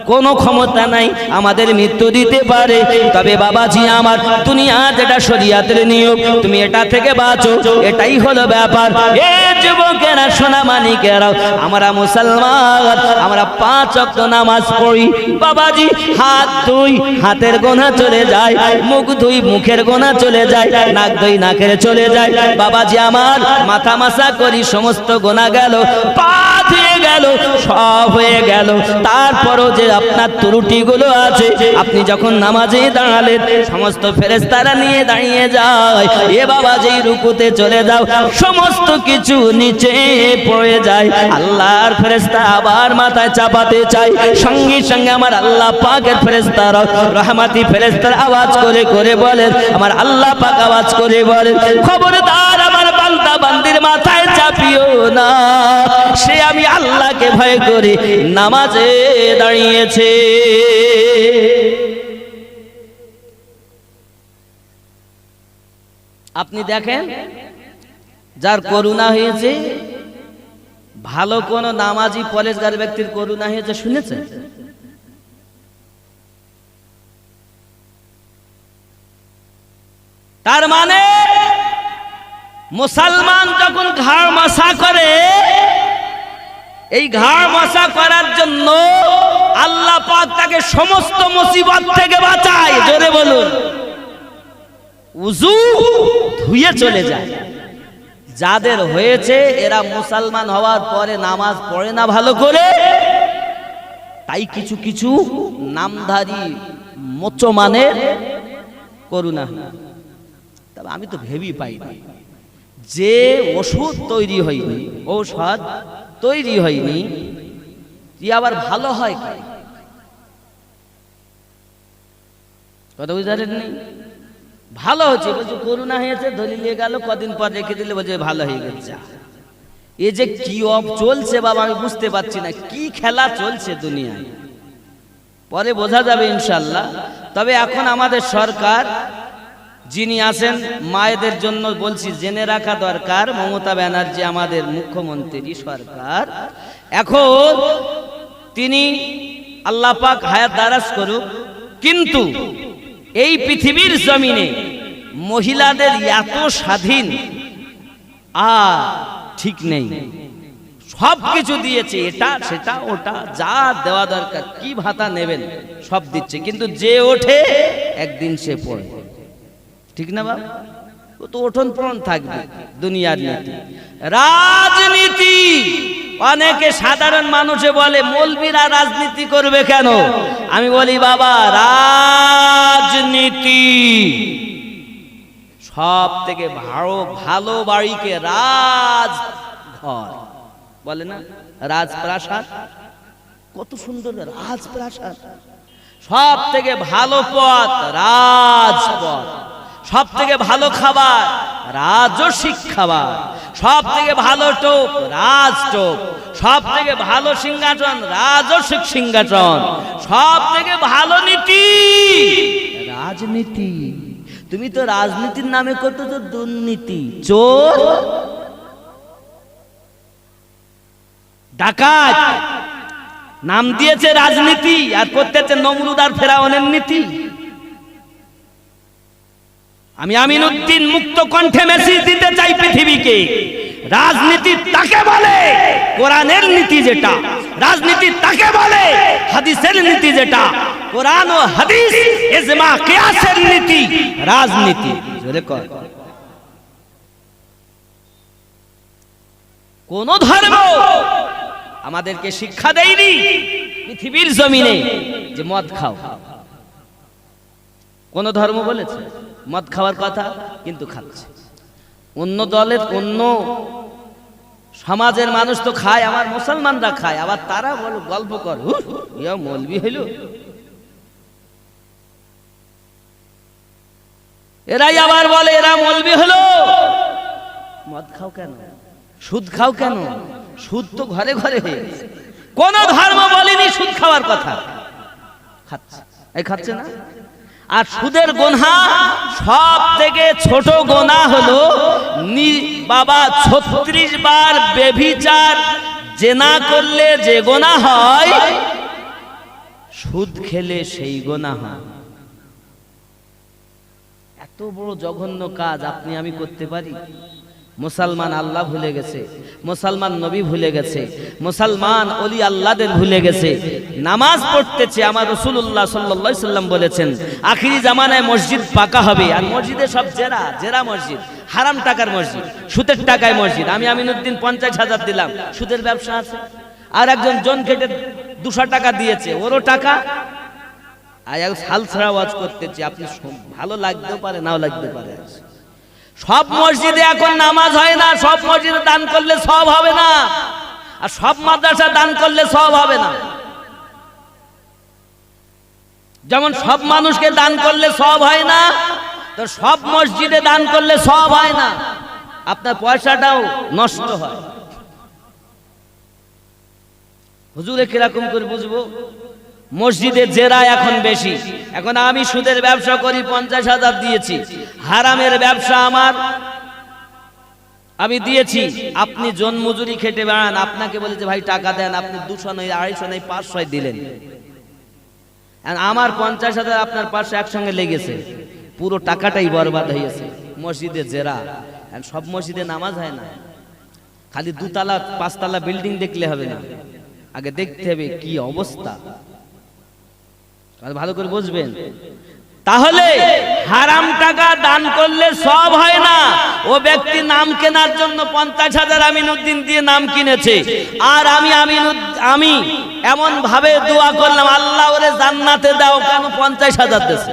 কোনো ক্ষমতা নাই আমাদের মৃত্যু দিতে পারে। তবে বাবাজি আমার, দুনিয়া যেটা শরীয়তের নিয়ম, তুমি এটা থেকে বাঁচো, এটাই হলো ব্যাপার। এ যুবকেরা, সোনা মানিকেরা, আমরা মুসলমান, আমরা 5 ওয়াক্ত নামাজ পড়ি। বাবাজি, হাত ধুই, হাতের গোনা চলে যায়, মুখ ধুই, মুখের গোনা চলে যায়, নাক ধুই, নাকের চলে যায়। বাবাজি আমার, মাথা মাসা করি, সমস্ত গোনা গেল, পা ধুয়ে গেল, সব হয়ে গেল। তারপরও যে আপনার ত্রুটিগুলো আছে, আপনি যখন নামাজে দাঁড়ালেন, সমস্ত ফেরেশতারা নিয়ে দাঁড়িয়ে যায়, এ বাবাজি রুকুতে চলে যাও, সমস্ত কিছু নিচে পড়ে যায়। আল্লাহর ফেরেশতা আবার মাথায় চাপাতে চাই, সঙ্গে সঙ্গে আমার আল্লাহ পাকের ফেরেশতারা, রহমতি ফেরেশতার আওয়াজ করে করে বলেন, আমার আল্লাহ পাক আওয়াজ করে বলেন, খবরদার আমার বান্দা বান্দির মাথায় চাপিও না, সে আমি আল্লাহকে ভয় করে নামাজে দাঁড়িয়েছে। আপনি দেখেন, যার করুণা হয়েছে, ভালো কোন নামাজি পরেশগার ব্যক্তির করুণা হয়েছে শুনেছেন? তার মানে মুসলমান যখন ঘাড় মাসা করে, এই ঘাড় মাসা করার জন্য আল্লাহ পাক তাকে সমস্ত মুসিবত থেকে বাঁচায়। জোরে বলুন, উযু ধুয়ে চলে যায়। যাদের হয়েছে, এরা মুসলমান হওয়ার পরে নামাজ পড়ে না ভালো করে, তাই কিছু কিছু নামধারী মুসলমানের করুণা। তবে আমি তো ভেবি পাই না, যে ওষুধ তৈরি হয়নি, ঔষধ তৈরি হয়নি, ই আবার ভালো হয় কি? কথা বুঝলেন? নেই, ভালো হচ্ছে, বলছে করুণা হয়েছে, ধরে নিয়ে গেল, কদিন পর রেখে দিলে বলছে ভালো হয়ে গেছে। এ যে কি চলছে বাবা, আমি বুঝতে পারছি না, কি খেলা চলছে দুনিয়ায়, পরে বোঝা যাবে ইনশাল্লাহ। তবে এখন আমাদের সরকার যিনি আছেন, মায়েদের জন্য বলছি জেনে রাখা দরকার, মমতা ব্যানার্জি আমাদের মুখ্যমন্ত্রী সরকার, এখন তিনি আল্লাহ পাক হায়াত দারাজ করুক, কিন্তু এই পৃথিবীর জমিনে মহিলাদের এত স্বাধীন আর ঠিক নেই। সব কিছু দিয়েছে, এটা সেটা ওটা যা দেওয়া দরকার, কি ভাতা নেবেন সব দিচ্ছে, কিন্তু যে ওঠে একদিন সে পড়ে। ঠিক না বাবা? ও তো ওঠন পড়ন থাকবে। দুনিয়ার নীতি, রাজনীতি। অনেকে সাধারণ মানুষে বলে মৌলবীরা রাজনীতি করবে কেন? আমি বলি বাবা, রাজনীতি সব থেকে ভালো বাড়িকে রাজঘর বলে না, রাজপ্রাসাদ, কত সুন্দর রাজপ্রাসাদ। সব থেকে ভালো পথ রাজপথ, সব থেকে ভালো খাবার রাজসিক খাবার, সব থেকে ভালো টোপ রাজটোপ, সব থেকে ভালো সিংহাসন রাজসিক সিংহাসন, সব থেকে ভালো নীতি রাজনীতি। তুমি তো রাজনীতির নামে করতেছো দুর্নীতি, চোর ডাকাত, নাম দিয়েছে রাজনীতি, আর করতেছে নমরুদ আর ফেরাউনের নীতি। আমি আমিনউদ্দিন মুক্ত কণ্ঠে মেসেজ দিতে চাই পৃথিবীকে, রাজনীতি তাকে বলে কোরআনের নীতি যেটা, রাজনীতি তাকে বলে হাদিসের নীতি যেটা, কোরআন ও হাদিস ইজমা কিয়াসের নীতি রাজনীতি। জোরে কর। কোন ধর্ম আমাদেরকে শিক্ষা দেয়নি পৃথিবীর জমিনে যে মদ খাও। কোন ধর্ম বলেছে মদ খাওয়ার কথা? কিন্তু খাচ্ছে। অন্য দলের অন্য সমাজের মানুষ তো খায়, আমার মুসলমানরা খায়, আবার তারা বলে গল্প কর, ইয়া মৌলবি হইল। এরাই আবার বলে এরা মৌলবি হলো। মদ খাও কেন? সুদ খাও কেন? সুদ তো ঘরে ঘরে হয়ে গেছে। কোন ধর্ম বলেনি সুদ খাওয়ার কথা। খাচ্ছে, এই খাচ্ছে না। আর সুদের গোনা সব থেকে ছোট গোনা হলো বাবা 36 বার ব্যভিচার জেনা করলে যে গোনা হয়, সুদ খেলে সেই গুনাহ হয়। এত বড় জঘন্য কাজ আপনি আমি করতে পারি? মুসলমান আল্লাহ ভুলে গেছে, মুসলমান নবী ভুলে গেছে, মুসলমান ওলি আল্লাহদের ভুলে গেছে। নামাজ পড়তেছে, আমার রাসূলুল্লাহ সাল্লাল্লাহু আলাইহি সাল্লাম বলেছেন আখিরি জামানায় মসজিদ পাকা হবে, আর মসজিদে সব জেরা মসজিদ, হারাম টাকার মসজিদ, সুদের টাকায় মসজিদ। আমি আমিনুদ্দিন 50,000 দিলাম, সুদের ব্যবসা আছে। আর একজন জন কেটে 200 টাকা দিয়েছে, ওরও টাকা। আয়াল সাল ছাড়া ওয়াজ করতেছি, আপনি ভালো লাগতেও পারে, নাও লাগতে পারে। সব মসজিদে এখন নামাজ হয় না, সব মসজিদে দান করলে সওয়াব হবে না, আর সব মাদ্রাসা দান করলে সওয়াব হবে না। যেমন সব মানুষকে দান করলে সওয়াব হয় না, তো সব মসজিদে দান করলে সওয়াব হয় না, আপনার পয়সাটাও নষ্ট হয়। হুজুরে কিরকম করে বুঝবো? মসজিদে জেরা এখন বেশি। এখন আমি সুদের ব্যবসা করি, 50,000 দিয়েছি, হারামের ব্যবসা আমার আমি দিয়েছি। আপনি জন মজুরি খেটে বেড়ান, আপনাকে বলেছে ভাই টাকা দেন, আপনি 200 নয়, 250 নয়, 500 দিলেন। আমার 50,000 আপনার 500 একসঙ্গে লেগেছে, পুরো টাকাটাই বরবাদ হয়েছে। মসজিদে জেরা। সব মসজিদে নামাজ হয় না। খালি 2 তলা 5 তলা বিল্ডিং দেখলে হবে না, আগে দেখতে হবে কি অবস্থা। ভালো করে বুঝবেন। তাহলে হারাম টাকা দান করলে সব হয় না। ও ব্যক্তি নাম কেনার জন্য 50,000 আমিনুদ্দিন দিয়ে নাম কিনেছে, আর আমি এমন ভাবে দোয়া করলাম আল্লাহ ওরে জান্নাতে দাও, কেন 50,000 দিয়েছে?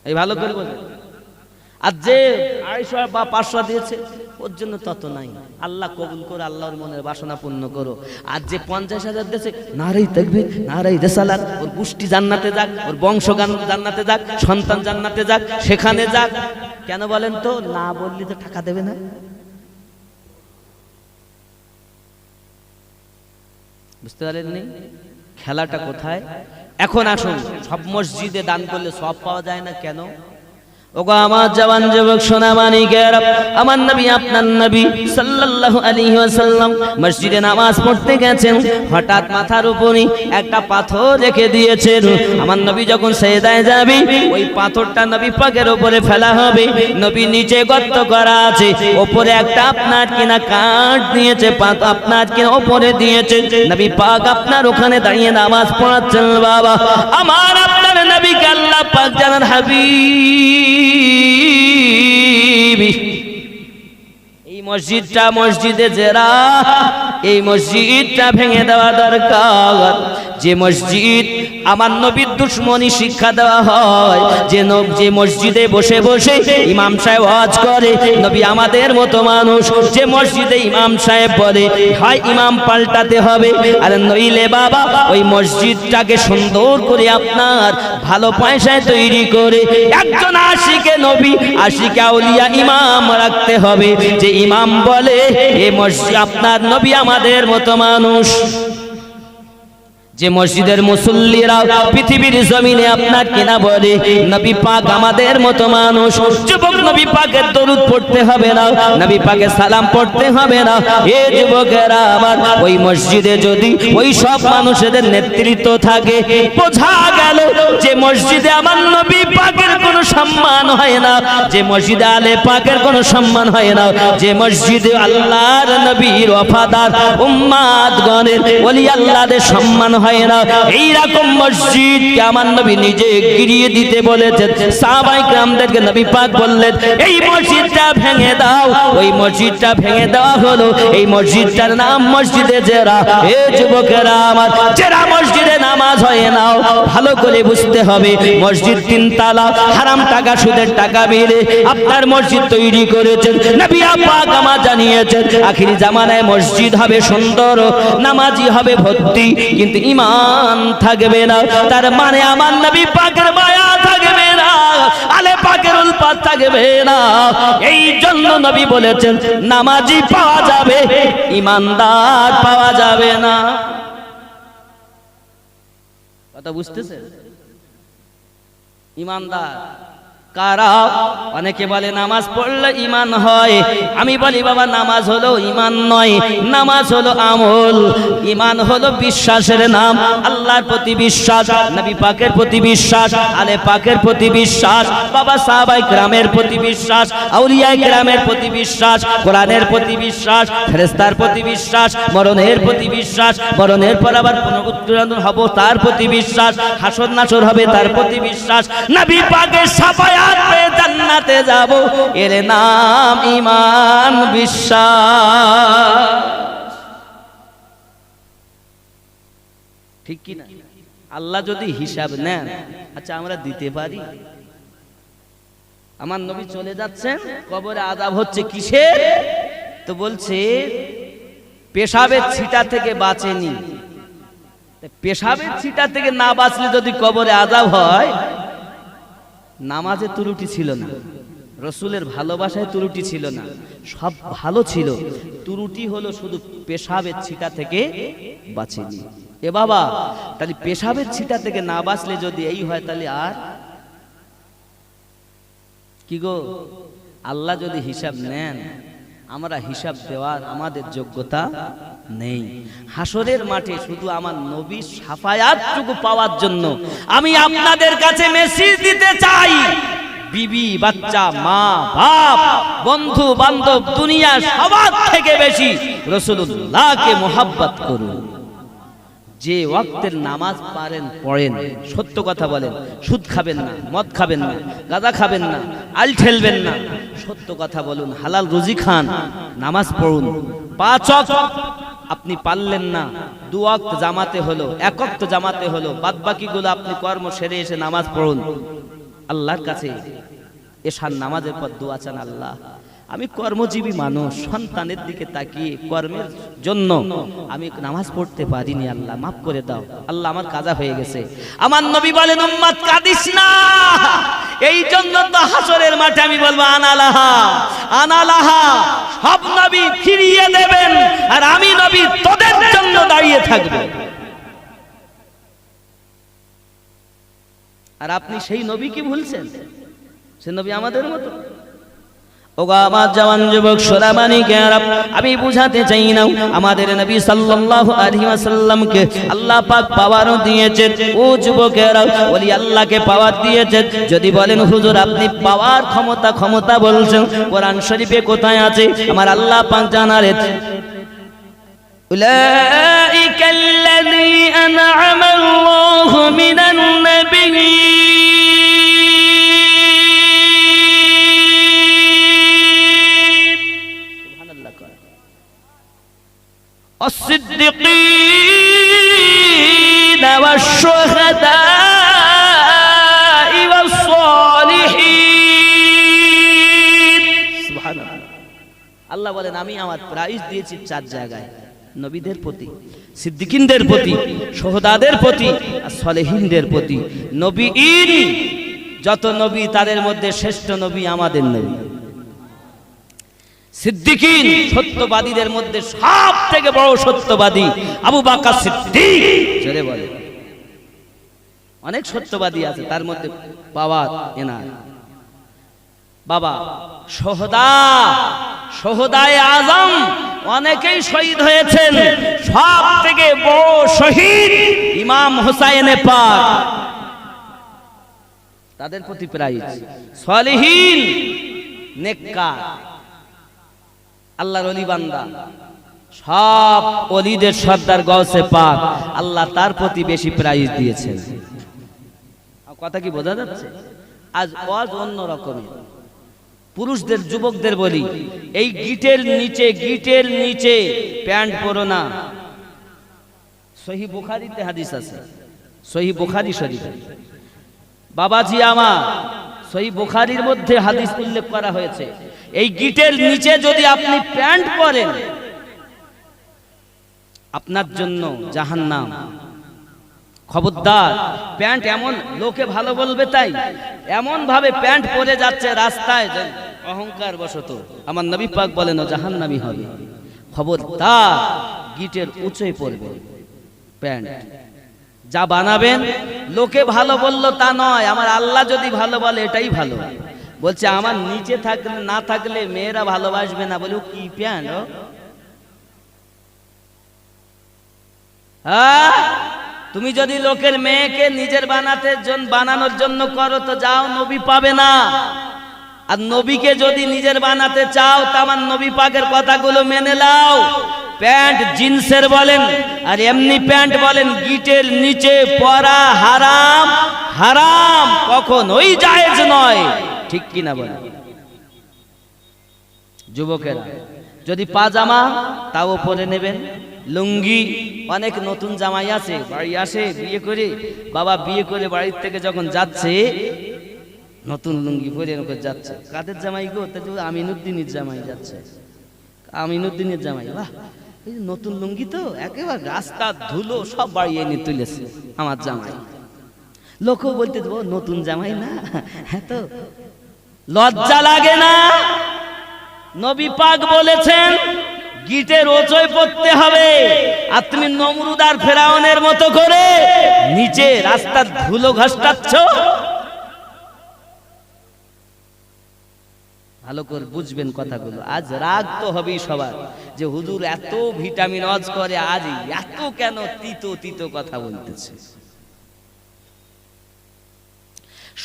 এই ভালো করে বলেন। আর যে 250 বা 500 দিয়েছে ওর জন্য তত নাই। আল্লাহ কবুল করে, আল্লাহর মনের বাসনা পূর্ণ করো। আর যে 50,000 দিয়েছে, নারাই তাকবীর, নারাই রিসালাত, ওর গোষ্ঠী জান্নাতে যাক, ওর বংশ জান্নাতে যাক, সন্তান জান্নাতে যাক, সেখানে যাক। কেন বলেন তো? না বললি তো টাকা দেবে না। বুঝতে পারেননি খেলাটা কোথায়? এখন আসুন, সব মসজিদে দান করলে সব পাওয়া যায় না কেন? ওগো আমার জওয়ান যুবক সোনা মানিকের, আমার নবী আপনার নবী সাল্লাল্লাহু আলাইহি ওয়াসাল্লাম মসজিদে নামাজ পড়তে গেছেন, হঠাৎ মাথার উপরে একটা পাথর রেখে দিয়েছেন। আমার নবী যখন সেজদায় যাবে, ওই পাথরটা নবী পাকের উপরে ফেলা হবে। নবী নিচে গর্ত করা আছে, উপরে একটা আপনার কিনা কাঠ দিয়েছে, আপনার কিনা উপরে দিয়েছে। নবী পাক আপনার ওখানে দাঁড়িয়ে নামাজ পড়াচ্ছেন। বাবা আমার, আপনার নবীকে আল্লাহ পাক জানান হাবিব, এই মসজিদটা মসজিদে জেরা, এই মসজিদটা ভেঙে দেওয়া দরকার। যে মসজিদ আমার নবীর দুশমনী শিক্ষা দেওয়া হয়, যে মসজিদে বসে বসে ইমাম সাহেব ওয়াজ করে, নবী আমাদের মতো মানুষ যে মসজিদে ইমাম সাহেব বলে, হয় ইমাম পাল্টাতে হবে, আর নইলে বাবা ওই মসজিদটাকে সুন্দর করে আপনার ভালো পয়সায় তৈরি করে একজন আশিকে নবী, আশিকে আউলিয়া ইমাম রাখতে হবে। যে ইমাম বলে এ মসজিদ আপনার নবী আমাদের মতো মানুষ। যে মসজিদের মুসল্লিরা পৃথিবীর জমিনে আপনার কিনা বলে নবী পাক আমাদের মতো মানুষ, যুবক নবী পাকের দরুদ পড়তে হবে না, নবী পাকের সালাম পড়তে হবে না। এ যুবকেরা আমার, ওই মসজিদে যদি ওই সব মানুষদের নেতৃত্ব থাকে, বোঝা গেল যে মসজিদে আমার নবী পাকের কোনো সম্মান হয় না, যে মসজিদে আলে পাকের কোনো সম্মান হয় না, যে মসজিদে আল্লাহর নবীর ওয়াফাদার উম্মাতগণের ওলি আল্লাহদের সম্মান হয় না, এইরকম মসজিদকে আমার নবী নিজে গিরিয়ে দিতে বলেছেন। সাহাবায়ে কেরামদেরকে নবী পাক বললেন এই মসজিদটা ভেঙে দাও। ওই মসজিদটা ভেঙে দেওয়া হলো। এই মসজিদটার নাম মসজিদে জেরা। এ যুবকেরা আমার, জেরা মসজিদে নামাজ হয় না, ভালো করে বুঝতে হবে। মসজিদ 3 তালা, হারাম টাকা সুদের টাকা মিলে আপনার মসজিদ তৈরি করেছেন। নবী পাক আমার জানিয়েছেন আখিরি জামানায় মসজিদ হবে সুন্দর, নামাজি হবে ভর্তি, কিন্তু ঈমান থাকবে না। তার মানে আমার নবী পাকের মায়া থাকবে না, আলে পাকের উলফাত থাকবে না। এই জন্য নবী বলেছেন নামাজি পাওয়া যাবে, ঈমানদার পাওয়া যাবে না। কথা বুঝতেছেন? ঈমানদার কারা? অনেকে বলে নামাজ পড়লে ঈমান হয়। আমি বলি বাবা, নামাজ হলো ঈমান নয়, নামাজ হলো আমল। ঈমান হলো বিশ্বাসের নাম, আল্লাহর প্রতি বিশ্বাস, নবী পাকের প্রতি বিশ্বাস, আলে পাকের প্রতি বিশ্বাস, বাবা সাহাবায়ে কেরামের প্রতি বিশ্বাস, আউলিয়ায়ে কেরামের প্রতি বিশ্বাস, কোরআনের প্রতি বিশ্বাস, ফেরেশতার প্রতি বিশ্বাস, মরণের প্রতি বিশ্বাস, মরণের পর আবার পুনরুত্থান হব তার প্রতি বিশ্বাস, হাসর নাসর হবে তার প্রতি বিশ্বাস, নবী পাকের শাফায়াত পেয়ে জান্নাতে যাব, এর নাম ঈমান বিশ্বাস। ঠিক কি না? আল্লাহ যদি হিসাব নেন, আচ্ছা আমরা দিতে পারি? আমার নবী চলে যাচ্ছেন, কবরে আযাব হচ্ছে কিসের? তো বলছে পেশাবের ছিটা থেকে বাঁচেনি। পেশাবের ছিটা থেকে না বাঁচলে যদি কবরে আযাব হয়, নামাজে ত্রুটি ছিল না, রসুলের ভালোবাসায় ত্রুটি ছিল না, সব ভালো ছিল, ত্রুটি হলো শুধু পেশাবের ছিটা থেকে বাঁচেনি। এ বাবা, তাহলে পেশাবের ছিটা থেকে না বাঁচলে যদি এই হয়, তাহলে আর কি গো? আল্লাহ যদি হিসাব নেন, আমরা হিসাব দেওয়ার আমাদের যোগ্যতা নেই। হাসরের মাঠে শুধু আমার নবীর শাফায়াতটুকু পাওয়ার জন্য আমি আপনাদের কাছে মেসেজ দিতে চাই, বিবি বাচ্চা, মা বাপ, বন্ধু বান্ধব, দুনিয়া সবার থেকে বেশি রাসূলুল্লাহকে মুহাব্বত করুন। যে ওয়াক্তের নামাজ পারেন পড়েন, সত্য কথা বলেন, সুদ খাবেন না, মদ খাবেন না, গাঁজা খাবেন না, আল ঠেলবেন না, সত্য কথা বলুন, হালাল রুজি খান, নামাজ পড়ুন। 5 ওয়াক্ত আপনি পারলেন না, 2 ওয়াক্ত জামাতে হলো, 1 ওয়াক্ত জামাতে হলো, বাদ বাকিগুলো আপনি কর্ম সেরে এসে নামাজ পড়ুন। আল্লাহর কাছে এশার নামাজের পর দোয়া চান, আল্লাহ আমি কর্মজীবী মানুষ, সন্তানের দিকে তাকিয়ে কর্মের জন্য আমি নামাজ পড়তে পারিনি, আল্লাহ মাফ করে দাও, আল্লাহ আমার কাজা হয়ে গেছে। আমার নবী বলেন, উম্মত কাঁদিস না। এই জন্য তো হাসরের মাঠে আমি বলবো আনালাহা আনালাহা, সব নবী ফিরিয়ে দেবেন, আর আমি নবী তোদের জন্য দাঁড়িয়ে থাকবো। আর আপনি সেই নবী কি ভুলছেন? সে নবী আমাদের মতো। ওগো আমার জওয়ান যুবক সোনামানিকে, আমি বুঝাতে চাই না, আমাদের নবী সাল্লাল্লাহু আলাইহি ওয়াসাল্লামকে আল্লাহ পাক পাওয়ার দিয়েছেন। ও যুবকেরা, ওলি আল্লাহকে পাওয়ার দিয়েছেন। যদি বলেন হুজুর আপনি পাওয়ার ক্ষমতা বলছেন, কোরআন শরীফে কোথায় আছে? আমার আল্লাহ পাক জানালেন, উলাইকাল্লাযী আন'আমা আল্লাহু মিনান নাবিয়্যিন الصديقين والشهداء والصالحين। সুবহানাল্লাহ। আল্লাহ বলেন আমি আমার প্রাইজ দিয়েছি 4 জায়গায়, নবীদের প্রতি, সিদ্দিকিনদের প্রতি, শহীদদের প্রতি আর সলেহিনদের প্রতি। নবীন যত নবী, তাদের মধ্যে শ্রেষ্ঠ নবী আমাদের নবী। সিদ্দিকিন সত্যবাদীদের মধ্যে সব থেকে বড় সত্যবাদী আবু বকর সিদ্দিক। জোরে বলে। অনেক সত্যবাদী আছে, তার মধ্যে পাওয়ার এনার বাবা শহদায়ে আজম অনেকেই শহীদ হয়েছেন। সব থেকে বড় শহীদ ইমাম হুসাইনে পাক, তাদের প্রতি প্রাইজ। সলিহিন নেককার আল্লাহর ওলি বান্দা, সব ওলিদের সর্দার গৌসে পাক, আল্লাহ তার প্রতি বেশি প্রাইজ দিয়েছেন। কথা কি বোঝা যাচ্ছে? আজ ওয়াজ অন্য রকমের। পুরুষদের, যুবকদের বলি, এই গিটের নিচে প্যান্ট পরো না। সহিহ বুখারীতে হাদিস আছে, সহিহ বুখারী শরীফে। বাবাজি আমার, সহিহ বুখারীর মধ্যে হাদিস উল্লেখ করা হয়েছে, এই গিটের নিচে যদি আপনি প্যান্ট পরেন, আপনার জন্য জাহান্নাম। খবরদার। প্যান্ট এমন লোকে ভালো বলবে তাই এমন ভাবে প্যান্ট পরে যাচ্ছে রাস্তায়, অহংকার বশত আমার নবী পাক বলেন ও জাহান্নামী হবে। খবরদার, গিটের উঁচুই পরবে প্যান্ট। যা বানাবেন লোকে ভালো বললো তা নয়, আমার আল্লাহ যদি ভালো বলে এটাই ভালো। বলছে আমার নিচে থাকলে না থাকলে মেয়েরা ভালোবাসবে না। বলে কি প্যান্ট? হ্যাঁ, তুমি যদি লোকের মেয়েকে নিজের বানানোর জন্য করো তো যাও, নবী পাবে না। আর নবীকে যদি নিজের বানাতে চাও তা আমার নবী পাকের কথাগুলো মেনে নাও। প্যান্ট জিন্সের বলেন আর এমনি প্যান্ট বলেন, গিটের নিচে পরা হারাম, হারাম, কখনোই জায়েজ নয়। ঠিক কিনা বলেন? যুবকেরা যদি পাজামা তাও পরে নেবেন, লুঙ্গি। অনেক নতুন জামাই আছে, বাড়ি আসে বিয়ে করে, বাবা বিয়ে করে বাড়ির থেকে যখন যাচ্ছে নতুন লুঙ্গি পরে যাচ্ছে। কাদের জামাই গো? আমিনুদ্দিনের জামাই যাচ্ছে, আমিনুদ্দিনের জামাই। বাহ, নতুন লুঙ্গি তো একেবারে রাস্তা ধুলো সব বাড়ি এনে তুলেছে আমার জামাই। লোকও বলতে দেবো নতুন জামাই না? হ্যাঁ, তো লজ্জা লাগে না? নবী পাক বলেছেন গিটের ওচয় পড়তে হবে, আর তুমি নমরুদ আর ফেরাউনের মতো করে নিচে রাস্তার ধুলো ঘষটাচ্ছ। ভালো করে বুঝবেন কথাগুলো। আজ রাগ তো হবেই সবার যে হুজুর এত ভিটামিন ওয়াজ করে, আজ এত কেন তিতো তিতো কথা বলতেছে।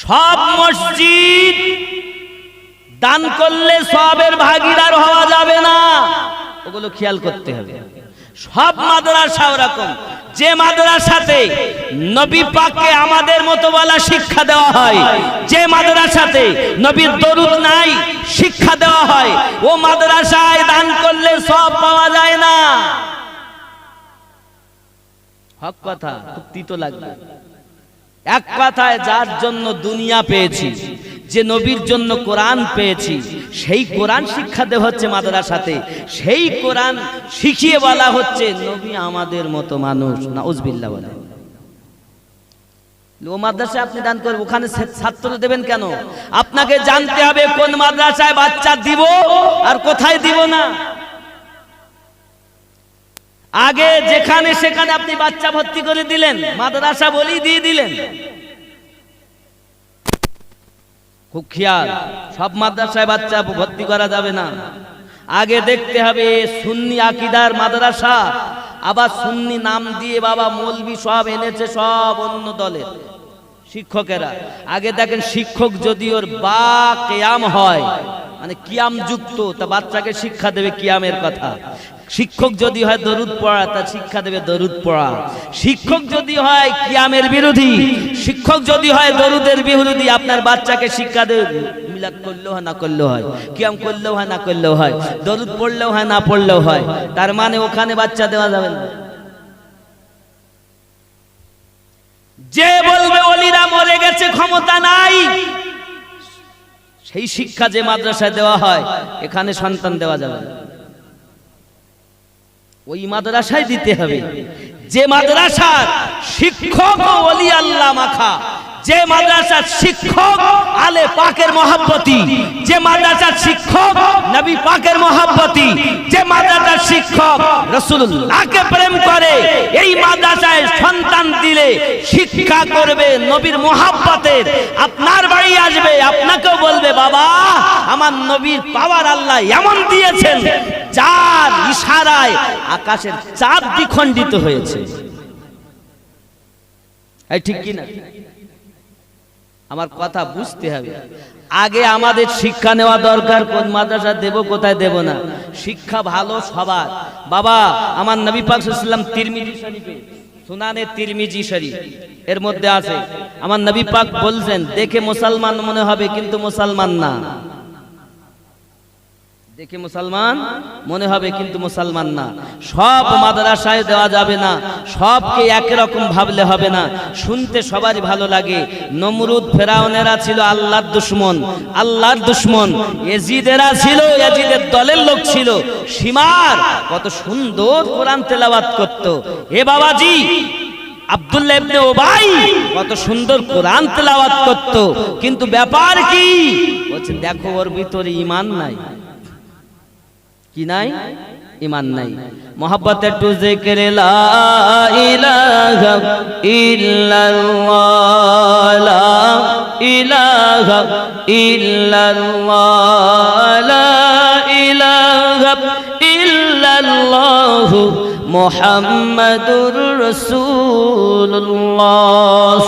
সব মসজিদ দান করলে সবের ভাগীদার হওয়া যাবে না, ওগুলো খেয়াল করতে হবে। সব মাদ্রাসা ওরকম, যে মাদ্রাসাতে নবী পাককে আমাদের মতো বলা শিক্ষা দেওয়া হয়, যে মাদ্রাসাতে নবীর দরুদ নাই শিক্ষা দেওয়া হয়, ও মাদ্রাসায় দান করলে সব পাওয়া যায় না। হক কথা, খুব তিতো লাগবে। এক কথায় যার জন্য দুনিয়া পেয়েছি, যে নবীর জন্য কোরআন পেয়েছি, সেই কোরআন শিক্ষা দেওয়া হচ্ছে মাদ্রাসাতে, সেই কোরআন শিখিয়ে বলা হচ্ছে নবী আমাদের মতো মানুষ। নাউজুবিল্লাহ বলে ও মাদ্রাসায় আপনি দান করবেন, ওখানে ছাত্র দেবেন কেন? আপনাকে জানতে হবে কোন মাদ্রাসায় বাচ্চা দিব আর কোথায় দিব না। আগে যেখানে সেখানে আপনি বাচ্চা ভর্তি করে দিলেন, মাদ্রাসা বলেই দিয়ে দিলেন। খুব খেয়াল, সব মাদ্রাসায় বাচ্চা ভর্তি করা যাবে না। আগে দেখতে হবে সুন্নি আকীদার মাদ্রাসা, আবার সুন্নি নাম দিয়ে বাবা মৌলবি সব এনেছে, সব অন্য দলের শিক্ষকেরা। আগে দেখেন শিক্ষক যদি ওর বা কিয়াম হয়, মানে কিয়াম যুক্ত, তা বাচ্চাকে শিক্ষা দেবে কিয়ামের কথা। শিক্ষক যদি হয় দরুদ পড়া, তা শিক্ষা দেবে দরুদ পড়া। শিক্ষক যদি হয় কিয়ামের বিরোধী, শিক্ষক যদি হয় দরুদের বিরোধী, আপনার বাচ্চাকে শিক্ষা দেবে মিলাদ করলেও হয় না করলেও হয়, কিয়াম করলেও হয় না করলেও হয়, দরুদ পড়লেও হয় না পড়লেও হয়। তার মানে ওখানে বাচ্চা দেওয়া যাবে না। যে বলবে ওলিরা মরে গেছে, ক্ষমতা নাই, সেই শিক্ষা যে মাদ্রাসায় দেওয়া হয় এখানে সন্তান দেওয়া যাবে না। ওই মাদ্রাসায় দিতে হবে যে মাদ্রাসার শিক্ষক ওলি আল্লাহ মাখা, যে মাদ্রাসার শিক্ষক আলে পাকের মহব্বতি, যে মাদ্রাসার শিক্ষক নবী পাকের মহব্বতি, যে মাদ্রাসার শিক্ষক রাসূলুল্লাহকে প্রেম করে, এই মাদ্রাসায় সন্তান দিলে শিক্ষা করবে নবীর মহব্বতের। আপনার বাড়ি আসবে, আপনাকেও বলবে বাবা আমার নবীর পাওয়ার আল্লাহ এমন দিয়েছেন যার ইশারায় আকাশের চাঁদ দ্বিখণ্ডিত হয়েছে। এই ঠিক কি না? আমার কথা বুঝতে হবে। আগে আমাদের শিক্ষা নেওয়া দরকার, কোন মাদ্রাসা দেব কোথায় দেব না। শিক্ষা ভালো সবার। বাবা আমার নবী পাক সাল্লাল্লাহু আলাইহি ওয়াসাল্লাম তিরমিজি শরীফে, সুনানে তিরমিজি শরীফ এর মধ্যে আছে, আমার নবী পাক বলছেন দেখে মুসলমান মনে হবে কিন্তু মুসলমান না। দেখে মুসলমান মনে হবে কিন্তু মুসলমান না। সব মাদ্রাসায় দেওয়া যাবে না, সবকে একই রকম ভাবলে হবে না। শুনতে সবারই ভালো লাগে। নমরুদ ফেরাউনেরা ছিল আল্লাহর দুশমন, আল্লাহর দুশমন। ইয়াজিদেরা ছিল, ইয়াজিদের দলের লোক ছিল। সীমার কত সুন্দর কোরআন তেলাওয়াত করত। এ বাবাজি আব্দুল্লাহ ইবনে উবাই কত সুন্দর কোরআন তেলাওয়াত করত, কিন্তু ব্যাপার কি বলছে দেখো ওর ভিতরে ঈমান নাই। কি নাই? ঈমান নাই। মোহাব্বত একটু জিকির লা ইলাহা ইল্লাল্লাহ, লা ইলাহা ইলাহা ইল্লাল্লাহ লা ইলাহা ইল্লাল্লাহ মুহাম্মাদুর রাসূলুল্লাহ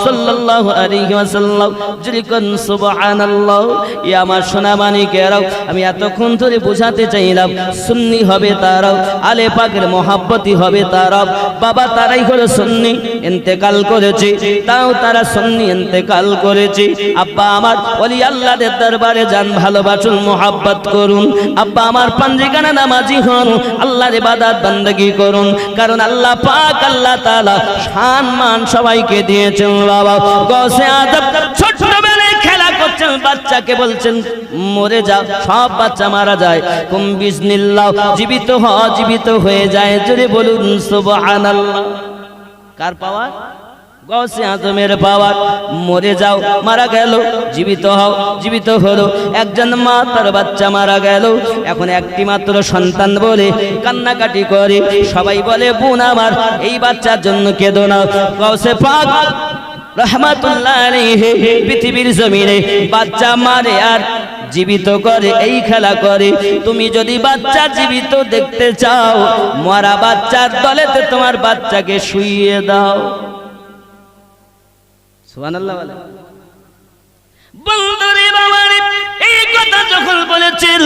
সাল্লাল্লাহু আলাইহি ওয়াসাল্লাম। যখন সুবহানাল্লাহ। ইয়া আমার সোনা মানিকেরাও, আমি এতক্ষণ ধরে বোঝাতে চাইলাম সুন্নি হবে তারাও, আলে পাকের মহব্বতী হবে তারাও। বাবা তারাই হলো সুন্নি, ইন্তেকাল করেছে, তাও তারা সুন্নি ইন্তেকাল করেছে। আব্বা আমার ওলি আল্লাহদের দরবারে যান, ভালোবাসুন, মহব্বত করুন। আব্বা আমার পাঞ্জিগানা নামাজি হন, আল্লাহর ইবাদত বান্দাগি করুন, কারণ আল্লাহ পাক আল্লাহ তাআলা শান মান সবাইকে দিয়েছেন। বাবা গসে আদব ছোটবেলায় খেলা করছেন, বাচ্চাকে বলছেন মরে যাও, সব বাচ্চা মারা যায়, কুম বিসমিল্লাহ, জীবিত জীবিত হয়ে যায়। জোরে বলুন সুবহানাল্লাহ। কার পাওয়ার? গৌসে আজমের পাওয়ার। মরে যাও, মারা গেল, জীবিত হও, জীবিত হলো। একজন মা তার বাচ্চা মারা গেল, এখন একটি মাত্র সন্তান বলে কান্নাকাটি করে, সবাই বলে বোন আমার এই বাচ্চার জন্য কেঁদো না। গৌসে পাক রহমাতুল্লাহ আলাইহি পৃথিবীর জমিনে বাচ্চা মারে আর জীবিত করে, এই খেলা করে। তুমি যদি বাচ্চা জীবিত দেখতে চাও, মরা বাচ্চার দলেতে তোমার বাচ্চাকে শুইয়ে দাও। সুবহানাল্লাহ বলে। বন্ধুরে বাবারে, এই কথা যখন বলেছেন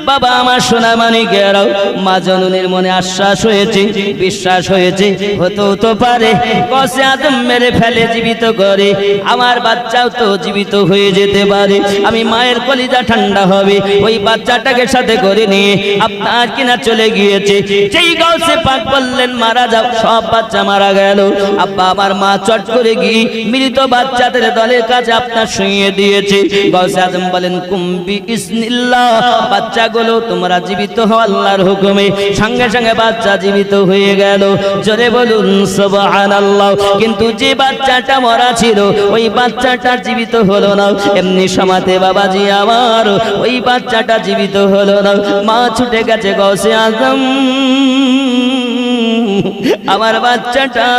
বাবা আমার সোনা মানিকেরাও, মা জননীর মনে আশ্বাস হয়েছে, বিশ্বাস হয়েছে, হতেও তো পারে গসে আদম মেরে ফেলে জীবিত করে, আমার বাচ্চাও তো জীবিত হয়ে যেতে পারে। আমি মায়ের কলিজা ঠান্ডা হবে, ওই বাচ্চাটাকে সাথে করে নিয়ে আপনার কিনা চলে গিয়েছে। যেই গসে পাক বললেন মারা যাও, সব বাচ্চা মারা গেল। আব্বা আমার মা চট করে গিয়ে মৃত বাচ্চাদের দলের কাছে আপনার শুইয়ে দিয়েছে। গসে আদম বলেন কুম বিসমিল্লাহ, বাচ্চাগুলো তোমরা জীবিত হও আল্লাহর হুকুমে। সঙ্গে সঙ্গে বাচ্চা জীবিত হয়ে গেল। জোরে বলুন সুবহানাল্লাহ। কিন্তু যে বাচ্চাটা মরা ছিল, ওই বাচ্চাটা জীবিত হলো না। এমনি সমাতে বাবাজি আমার, ওই বাচ্চাটা জীবিত হলো না। মা ছুটে গেছে গসে আজম, আমার বাচ্চাটা,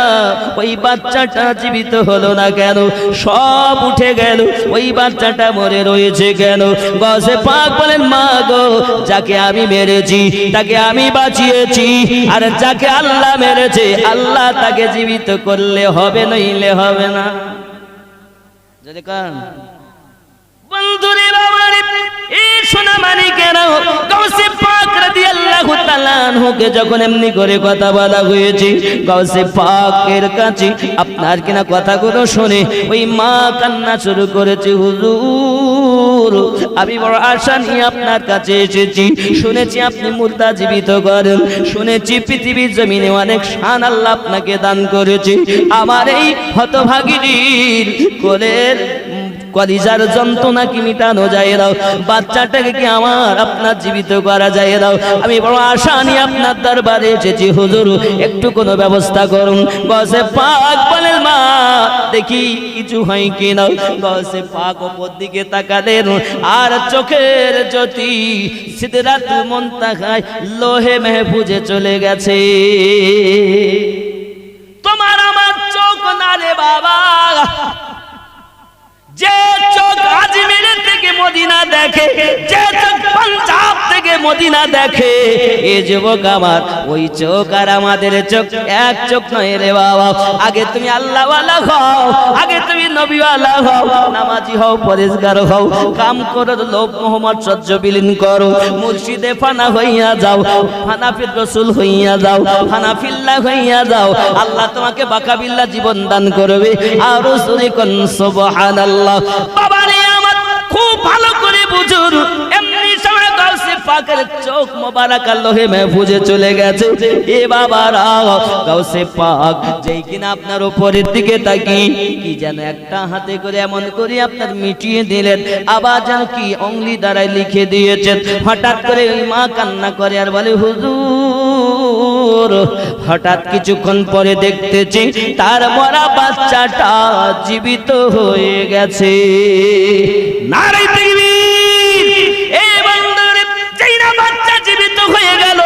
ওই বাচ্চাটা জীবিত হলো না কেন? সব উঠে গেল, ওই বাচ্চাটা মরে রয়েছে কেন? গসে পাক বলেন মা গো, যাকে আমি মেরেছি তাকে আমি বাঁচিয়েছি, আর যাকে আল্লাহ মেরেছে আল্লাহ তাকে জীবিত করলে হবে, নইলে হবে না। যদি কান বন্ধুরে বাবারে, এই সোনা মানিকেরাও, গৌসে পাক রাদিয়াল্লাহু তাআলা আনহুকে যখন এমনি করে কথা বলা হয়েছে, গৌসে পাকের কাছে আপনার কিনা কথাগুলো শুনে ওই মা কান্না শুরু করেছে। হুজুর, আমি বড় আশা নিয়ে আপনার কাছে এসেছি, শুনেছি আপনি মুর্দা জীবিত করেন, শুনেছি পৃথিবীর জমিনে অনেক শান আল্লাহ আপনাকে দান করেছে। আমার এই হতভাগিনীর কোলের কলিজার যন্ত্রণা কি মিটানো যায় দাও, বাচ্চাটাকে কি আমার আপনার জীবিত করা যায় দাও। আমি বড় আশা নিয়ে আপনার দরবারে এসেছি হুজুর, একটু কোনো ব্যবস্থা করুন। গসে পাক বলেন মা দেখি কিছু হয় কি না। গসে পাক ওপর দিকে তাকালেন, আর চোখের জ্যোতি সিদরাতুল মুনতাহায় লোহে মাহফুজে চলে গেছে। তোমার আমার চোখ না রে বাবা, যে চোখ আজমির থেকে মদিনা দেখে, যে চোখ পাঞ্জাব থেকে মদিনা দেখে, এ যুবক আমার, ওই চোখ আর আমাদের চোখ এক চোখ নয় রে বাবা। আগে তুমি আল্লাহওয়ালা হও, আগে তুমি নবীওয়ালা হও, নামাজি হও, পরেজগার হও, কাম করো, লোভ মোহাম্মদ সহ্য বিলীন করো, মুর্শিদে ফানা হইয়া যাও, হানাফির রাসূল হইয়া যাও, হানাফিল্লাহ হইয়া যাও, আল্লাহ তোমাকে বাকাবিল্লাহ জীবন দান করবে। আর রাসূলি কোন সুবহানাল্লাহ। বাবারে আমার, খুব ভালো করে বুঝুন, এমনি সময় গৌসে পাকের চোখ মোবারক লোহে মাহফুজে চলে গেছে। এ বাবারা, গৌসে পাক যেই কিনা আপনার উপরের দিকে তাকিয়ে কি যেন একটা হাতে করে এমন করে আপনার মিটিয়ে দিলেন, আবার যেন কি অঙ্গলি দ্বারাই লিখে দিয়েছেন। হঠাৎ করে ওই মা কান্না করে আর বলে হুজুর, হঠাৎ কিছুক্ষণ পরে দেখতেছি তার মরা বাচ্চাটা জীবিত হয়ে গেছে। নারে তাকবীর! এই বন্ধুরে, যেই না বাচ্চা জীবিত হয়ে গেল,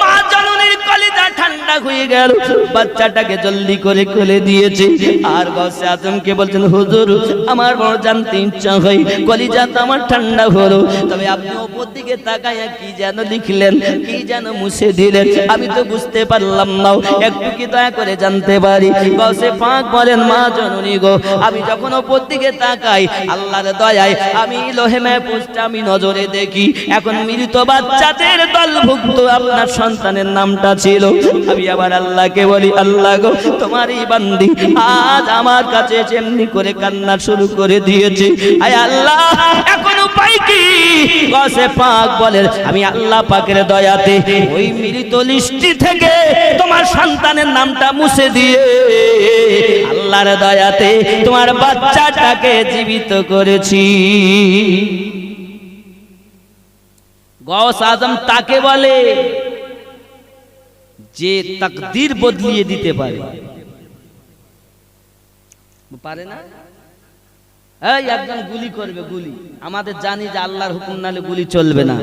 মা জননীর কলিজা ঠান্ডা হয়ে গেল, বাচ্চাটাকে জলদি করে কোলে দিয়েছে। আর গৌসে আজমকে বলছেন, হুজুর আমার বড় জানতে ইচ্ছা হয়, কলিজা তো আমার ঠান্ডা হলো, তবে আপনি ওপর দিকে তাকায়া কি যেন লিখলেন, কি যেন মুছে দিলেন, আমি তো বুঝতে পারলাম না, একটু কি দয়া করে জানতে পারি? গৌসে পাক বলেন, মা জননী গো, আমি যখন ওপর দিকে তাকাই আল্লাহর দয়ায় আমি লোহে মাহফুজটা আমি নজরে দেখি, এখন মৃত বাচ্চাদের দলভুক্ত আপনার সন্তানের নামটা ছিল। আমি আবার আল্লাহকে বলি, আল্লাহ গো তোমারই বান্দি আজ আমার কাছে এমনি করে কান্না শুরু করে দিয়েছে, আয় আল্লাহ এখন উপায় কি? গৌসে পাক বলেন, আমি আল্লাহ পাকের দয়াতে ওই মৃত লিস্টি থেকে তোমার সন্তানের নামটা মুছে দিয়ে আল্লাহর দয়াতে তোমার বাচ্চাটাকে জীবিত করেছি। গৌস আজম তাকে বলে যে তাকদীর বদলিয়ে দিতে পারে, পারে না? এই একজন গুলি করবে, গুলি আমাদের জানি যে আল্লাহর হুকুম নালে গুলি চলবে না,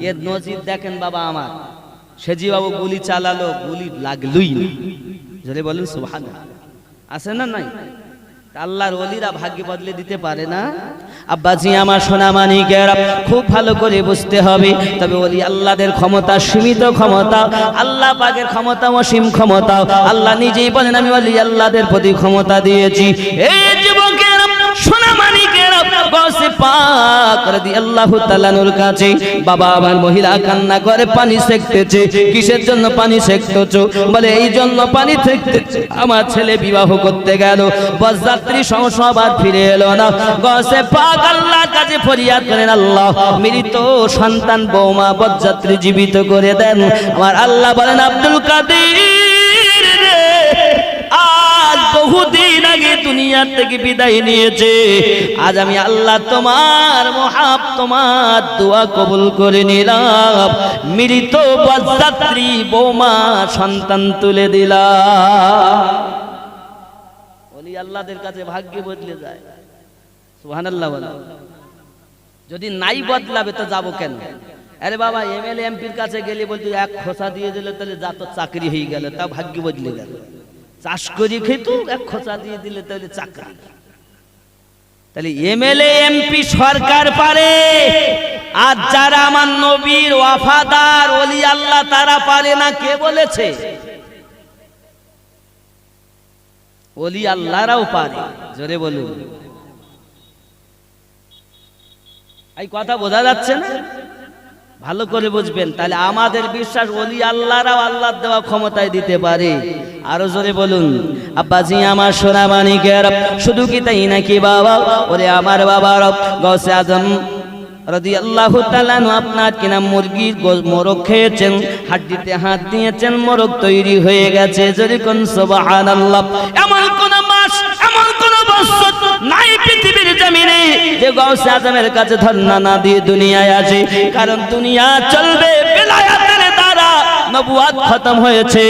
এর নজির দেখেন বাবা আমার, সেজি বাবু গুলি চালালো, গুলি লাগলই না, যদি বলেন সুবহানাল্লাহ, আছে না নাই? আল্লাহর ওলিরা ভাগ্য বদলে দিতে পারে না? আব্বাজি আমার সোনা মানিকেরা খুব ভালো করে বুঝতে হবে, তবে ওলি আল্লাহদের ক্ষমতা সীমিত ক্ষমতা, আল্লাহ পাকের ক্ষমতা অসীম ক্ষমতা। আল্লাহ নিজেই বলেন, আমি ওলি আল্লাহদের প্রতি ক্ষমতা দিয়েছি। এই যুবকেরা সোনা মানিকেরা গৌসে পাক রাদিয়াল্লাহু তাআলা নূর কাছে বাবা আমার মহিলা কান্না করে পানি সেকতেছে। কিসের জন্য পানি সেকতেছো? বলে এই জন্য পানি সেকতেছে, আমার ছেলে বিবাহ করতে গেল, বরযাত্রী সবার ফিরে এলো না। গৌসে পাক আল্লাহর কাছে ফরিয়াদ করেন, আল্লাহ মৃত সন্তান বৌমা বরযাত্রী জীবিত করে দেন। আমার আল্লাহ বলেন, আব্দুল কাদের আজ বহুদিন আগে দুনিয়া থেকে বিদায় নিয়েছে, আজ আমি আল্লাহ তোমার তোমার দোয়া কবুল করে নিলাম, মৃত বরযাত্রী বৌমা সন্তান তুলে দিলাম। ওলি আল্লাহদের কাছে ভাগ্য বদলে যায়, সুবহানাল্লাহ বলো। যদি নাই বদলাবে তো যাবো কেন? আরে বাবা এমএলএ এমপির কাছে গেলে বলতো এক খোসা দিয়ে দিলে তাহলে যা তো চাকরি হয়ে গেল, তা ভাগ্য বদলে গেল। চাষ করি খেতো, এক খোঁচা দিয়ে দিলে তাহলে চাকরি। তাহলে এমএলএ এমপি সরকার পারে, আর যারা আমার নবীর ওয়াফাদার ওলি আল্লাহ তারা পারে না। কে বলেছে? ওলি আল্লাহরাও পারে, জোরে বলুন। এই কথা বোঝা যাচ্ছে না? ভালো করে বুঝবেন, তাহলে আমাদের বিশ্বাস ওলি আল্লাহরাও আল্লাহর দেওয়া ক্ষমতায় দিতে পারে। আরো জোরে বলুন। আব্বাজি আমার সোনা মানিকের, শুধু কি তাই নাকি বাবা? ওরে আমার বাবার গৌসে আজম রাদিয়াল্লাহু তাআলা আপনার কিনা মুরগির মোরগ খেয়েছেন, হাড্ডিতে হাত দিয়েছেন, মোরগ তৈরি হয়ে গেছে, জোরে কোন সুবহানাল্লাহ। এমন কোন মাস, এমন কোন বছর নাই পৃথিবীর জমিনে যে গৌসে আজমের কাছে ধর্ণা না দিয়ে দুনিয়ায় আসে, কারণ দুনিয়া চলবে বেলায়েতের দ্বারা, নবুয়াত খতম হয়েছে,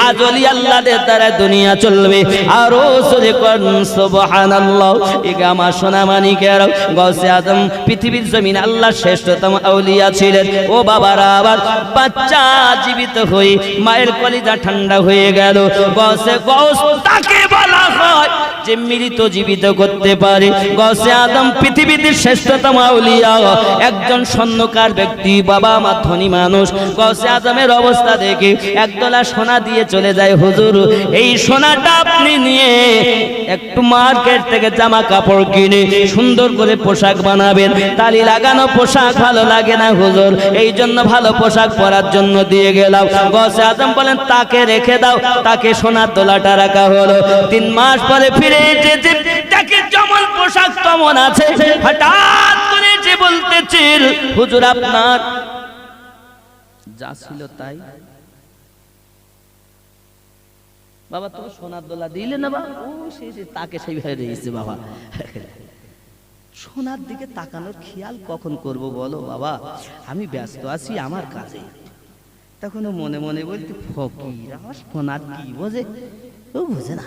আজ ওলি আল্লাহদের দ্বারা দুনিয়া চলবে। আরো জোরে কোন সুবহানাল্লাহ। এগা আমার সোনা মানিকের, গৌসে আজম পৃথিবীর জমিনে আল্লাহর শ্রেষ্ঠতম আউলিয়া ছিলেন। ও বাবারা, আবার বাচ্চা জীবিত হয়ে মায়ের কলিজা ঠান্ডা হয়ে গেল। গৌস তাকে বলা হয় যে মৃত জীবিত করতে পারে। গৌসে আজম পৃথিবীতে শ্রেষ্ঠতম আউলিয়া, একজন স্বর্ণকার ব্যক্তি, বাবা আমার ধনী মানুষ। গৌসে আজমের অবস্থা দেখে একদলা সোনা দিয়ে চলে যায়, হুজুর এই সোনাটা আপনি নিয়ে একটু মার্কেট থেকে জামা কাপড় কিনে সুন্দর করে পোশাক বানাবেন। তালি লাগানো পোশাক ভালো লাগে না হুজুর, এই জন্য ভালো পোশাক পরার জন্য দিয়ে গেলাম। গৌসে আজম বলেন তাকে রেখে দাও। তাকে সোনার দোলাটা রাখা হলো। 3 মাস পরে ফিরে এসেছে, তাকে যেমন পোশাক তেমন আছে। হঠাৎ করে যে বলতেছিল, হুজুর আপনার যা ছিল তাই। বাবা তো সোনার দোলা দিলে না বাবা, ও তাকে সেইভাবে রয়েছে বাবা। সোনার দিকে তাকানোর খেয়াল কখন করব বলো বাবা, আমি ব্যস্ত আছি আমার কাজে। তখন মনে মনে বলতে, ফকির আমার সোনার কি বোঝে, ও বোঝে না।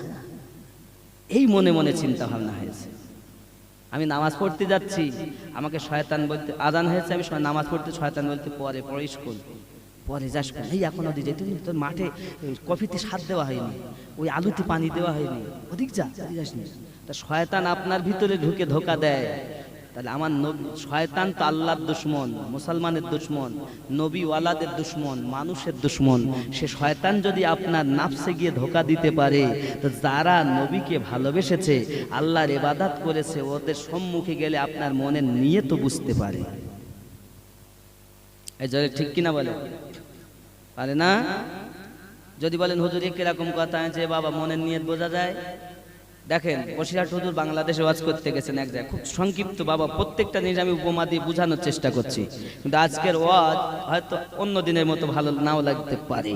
এই মনে মনে চিন্তা ভাবনা হয়েছে। আমি নামাজ পড়তে যাচ্ছি, আমাকে শয়তান বলতে, আজান হয়েছে, আমি নামাজ পড়তে, শয়তান বলতে পরে স্কুল পরে যাস এই এখনো দিয়ে তুই তোর মাঠে কফিতে স্বাদ দেওয়া হয়নি, ওই আলুতে পানি দেওয়া হয়নি, ওদিক যা যাসনি। তা শয়তান আপনার ভিতরে ঢুকে ধোকা দেয়। তাহলে আমার শয়তান তো আল্লাহর দুশমন, মুসলমানের দুশমন, নবীওয়ালাদের দুশমন, মানুষের দুশমন। সে শয়তান যদি আপনার নাফসে গিয়ে ধোকা দিতে পারে, তো যারা নবীকে ভালোবেসেছে, আল্লাহর ইবাদত করেছে, ওদের সম্মুখে গেলে আপনার মনের নিয়ত বুঝতে পারে। এই জলে ঠিক কিনা বলে? পারে না? যদি বলেন হুজুর কিরকম কথা আছে বাবা, মনের নিয়ত বোঝা যায়? দেখেন, বসিরহাট হুজুর বাংলাদেশে ওয়াজ করতে গেছেন এক জায়গায়, খুব সংক্ষিপ্ত বাবা, প্রত্যেকটা জিনিস আমি উপমা দিয়ে বোঝানোর চেষ্টা করছি, কিন্তু আজকের ওয়াজ হয়তো অন্য দিনের মতো ভালো নাও লাগতে পারে,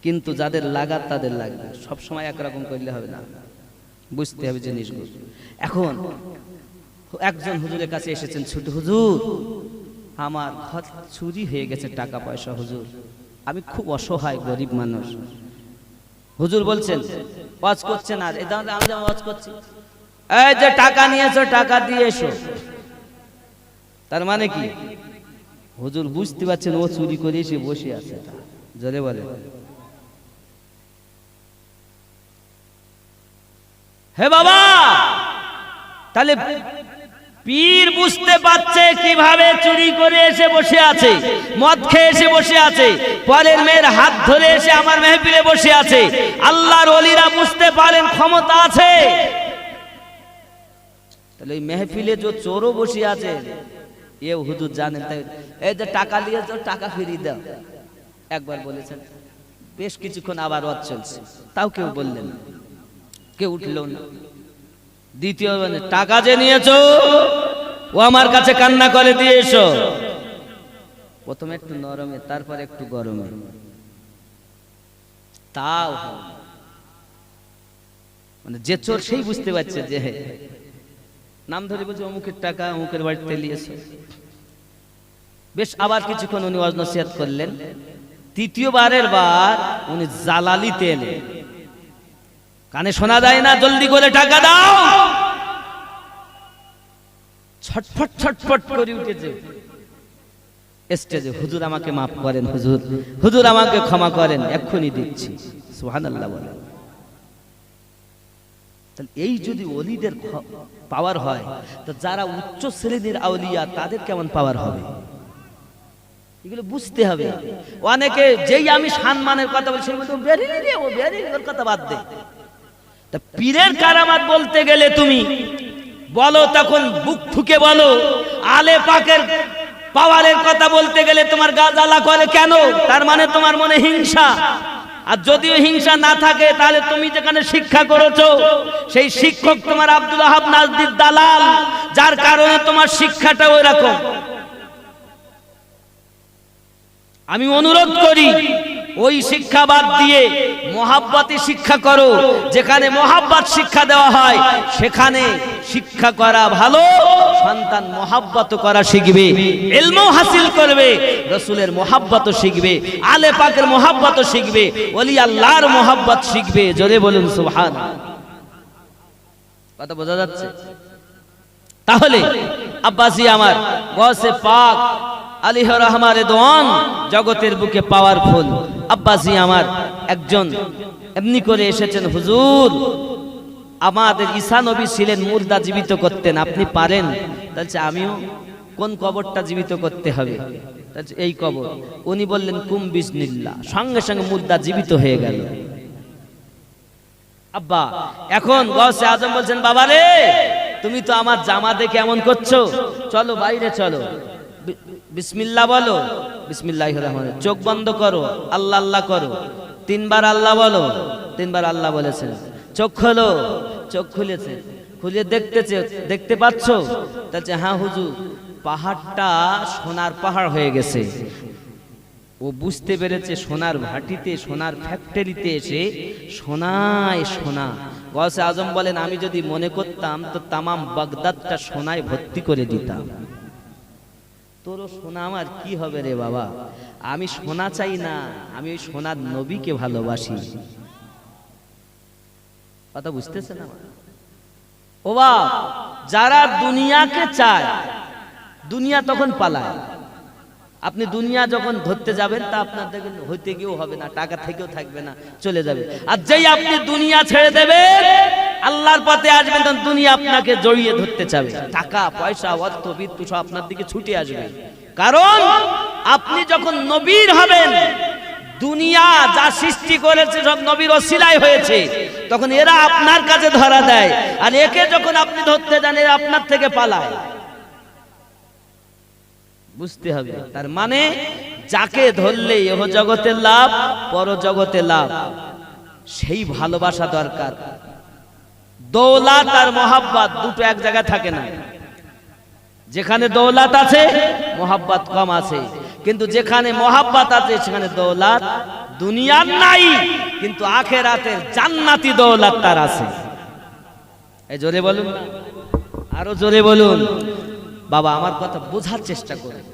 কিন্তু যাদের লাগার তাদের লাগবে। সবসময় একরকম করলে হবে না, বুঝতে হবে জিনিসগুলো। এখন একজন হুজুরের কাছে এসেছেন, ছোট হুজুর আমার ঘর চুরি হয়ে গেছে, টাকা পয়সা হুজুর, আমি খুব অসহায় গরিব মানুষ। হুজুর বলছেন ওয়াজ করছেন, আর এই দাঁড়ান আমি ওয়াজ করছি, এই যে টাকা নিয়েছো টাকা দিয়ে এসো। তার মানে কি? হুজুর বুঝতে পারছেন ও চুরি করে এসে বসে আছে। জোরে বলে হে বাবা। তাহলে পীর বুঝতে পারছে কিভাবে চুরি করে এসে বসে আছে, মদ খেয়ে এসে বসে আছে, পরের মেয়ের হাত ধরে এসে আমার মেহফিলে বসে আছে। আল্লাহর ওলিরা বুঝতে পারেন ক্ষমতা আছে। তাহলে ওই মেহফিলে যে চোরও বসে আছে, এ হুজুর জানেন। তাই এই যে টাকা নিয়েছো টাকা ফিরিয়ে দাও, একবার বলেছেন, বেশ কিছুক্ষণ আবার ওয়াজ চলছে, তাও কেউ বললেন, কেউ উঠলো না। দ্বিতীয় টাকা যে নিয়েছো ও আমার কাছে কান্না করে দিয়ে এসো। প্রথমে একটু নরমে, তারপর একটু গরমে, তাও মানে যে চোর সেই বুঝতে পারছে যে নাম ধরে বলছে অমুকের টাকা অমুকের বাড়িতে নিয়েছে। বেশ আবার কিছুক্ষণ উনি ওয়াজ নসিহত করলেন। তৃতীয়বারের বার উনি জালালিতে এলেন, কানে শোনা যায় না, জলদি করে টাকা দাও। ছটফট ছটফট করে উঠেছে স্টেজে, হুজুর আমাকে মাফ করেন, হুজুর হুজুর আমাকে ক্ষমা করেন, এক্ষুনি দিচ্ছি। সুবহানাল্লাহ বলে। তাহলে এই যদি ওলিদের পাওয়ার হয়, তো যারা উচ্চ শ্রেণীর আউলিয়া তাদের কেমন পাওয়ার হবে, এগুলো বুঝতে হবে। অনেকে যেই আমি সম্মানের কথা বলছি, ওর কথা বাদ দে। তা পীরের কারামাত বলতে গেলে তুমি বলো, তখন বুক ঠুকে বলো। আলে পাকের পাওয়ারের কথা বলতে গেলে তোমার গা জ্বালা করে কেন? তার মানে তোমার মনে হিংসা। আর যদিও হিংসা না থাকে, তাহলে তুমি যেখানে শিক্ষা করেছো সেই শিক্ষক তোমার আব্দুল ওয়াহাব নাজদির দালাল, যার কারণে তোমার শিক্ষাটা ওই রকম। আমি অনুরোধ করি ওই শিক্ষা বাদ দিয়ে মোহাব্বতে শিক্ষা করো। যেখানে মোহাব্বত শিক্ষা দেওয়া হয় সেখানে শিক্ষা করা ভালো। সন্তান মোহাব্বত করা শিখবে, ইলমও হাসিল করবে, রাসূলের মোহাব্বত শিখবে, আলে পাকের মোহাব্বত শিখবে, ওলি আল্লাহর মোহাব্বত শিখবে। জোরে বলুন সুবহানাল্লাহ। কথা বোঝা যাচ্ছে? তাহলে আব্বাসি আমার গৌসে পাক আলিহর রহমান রেদওয়ান, জগতের বুকে পাওয়ারফুল আব্বাসি আমার একজন এমনি করে এসেছেন, হুজুর আমাদের ঈসা নবী ছিলেন মুর্দা জীবিত করতেন, আপনি পারেন? তাহলে আমিও কোন কবরটা জীবিত করতে হবে? এই কবর। উনি বললেন কুম বিসমিল্লাহ, সঙ্গে সঙ্গে মুর্দা জীবিত হয়ে গেল। আব্বা এখন গৌসে আজম বলছেন, বাবা রে তুমি তো আমার জামা দেখে এমন করছো, চলো বাইরে চলো, বিসমিল্লাহ বলো, বিসমিল্লাহির রহমানির, চোখ বন্ধ করো, আল্লাহ আল্লাহ করো, তিনবার আল্লাহ বলো, তিনবার আল্লাহ বলেছেন। চোখ খোলো, চোখ খুলেছে, খুলে দেখতেছে, দেখতে পাচ্ছ? বলছে হ্যাঁ হুজুর, পাহাড়টা সোনার পাহাড় হয়ে গেছে। ও বুঝতে পেরেছে সোনার ভাটিতে, সোনার ফ্যাক্টরিতে এসে সোনায় সোনা। গৌসে আজম বলেন, আমি যদি মনে করতাম তো তামাম বাগদাদটা সোনায় ভর্তি করে দিতাম। তোর সোনা আমার কি হবে রে বাবা, আমি সোনা চাই না, আমি ওই সোনার নবীকে ভালোবাসি। কথা বুঝতেছে না? ও বাপ, যারা দুনিয়াকে চায় দুনিয়া তখন পালায়, আপনি দুনিয়া যখন ধরতে যাবেন তা আপনার দেখেন হইতে গিয়েও হবে না, টাকা থেকেও থাকবে না, চলে যাবে। আর যেই আপনি দুনিয়া ছেড়ে দেবেন, আল্লাহর পথে আসবেন, তখন দুনিয়া আপনাকে জড়িয়ে ধরতে চাবে। টাকা পয়সা অর্থ বিত্ত সব আপনার দিকে ছুটে আসবে। কারণ আপনি যখন নবীর হবেন, দুনিয়া যা সৃষ্টি করেছে সব নবীর ওসিলায় হয়েছে, তখন এরা আপনার কাছে ধরা দেয়। আর একে যখন আপনি ধরতে যান, এরা আপনার থেকে পালায়। বুঝতে হবে। তার মানে যাকে ধরলে ইহ জগতে লাভ, পর জগতে লাভ, সেই ভালোবাসা দরকার। দৌলত আর মোহাব্বত দুটো এক জায়গায় থাকে না। যেখানে দৌলত আছে মোহাব্বত কম আছে, কিন্তু যেখানে মোহাব্বত আছে সেখানে দৌলত দুনিয়ার নাই, কিন্তু আখিরাতের জান্নাতি দৌলত তার আছে। এই জোরে বলুন, আরো জোরে বলুন। বাবা আমার কথা বোঝার চেষ্টা করুন।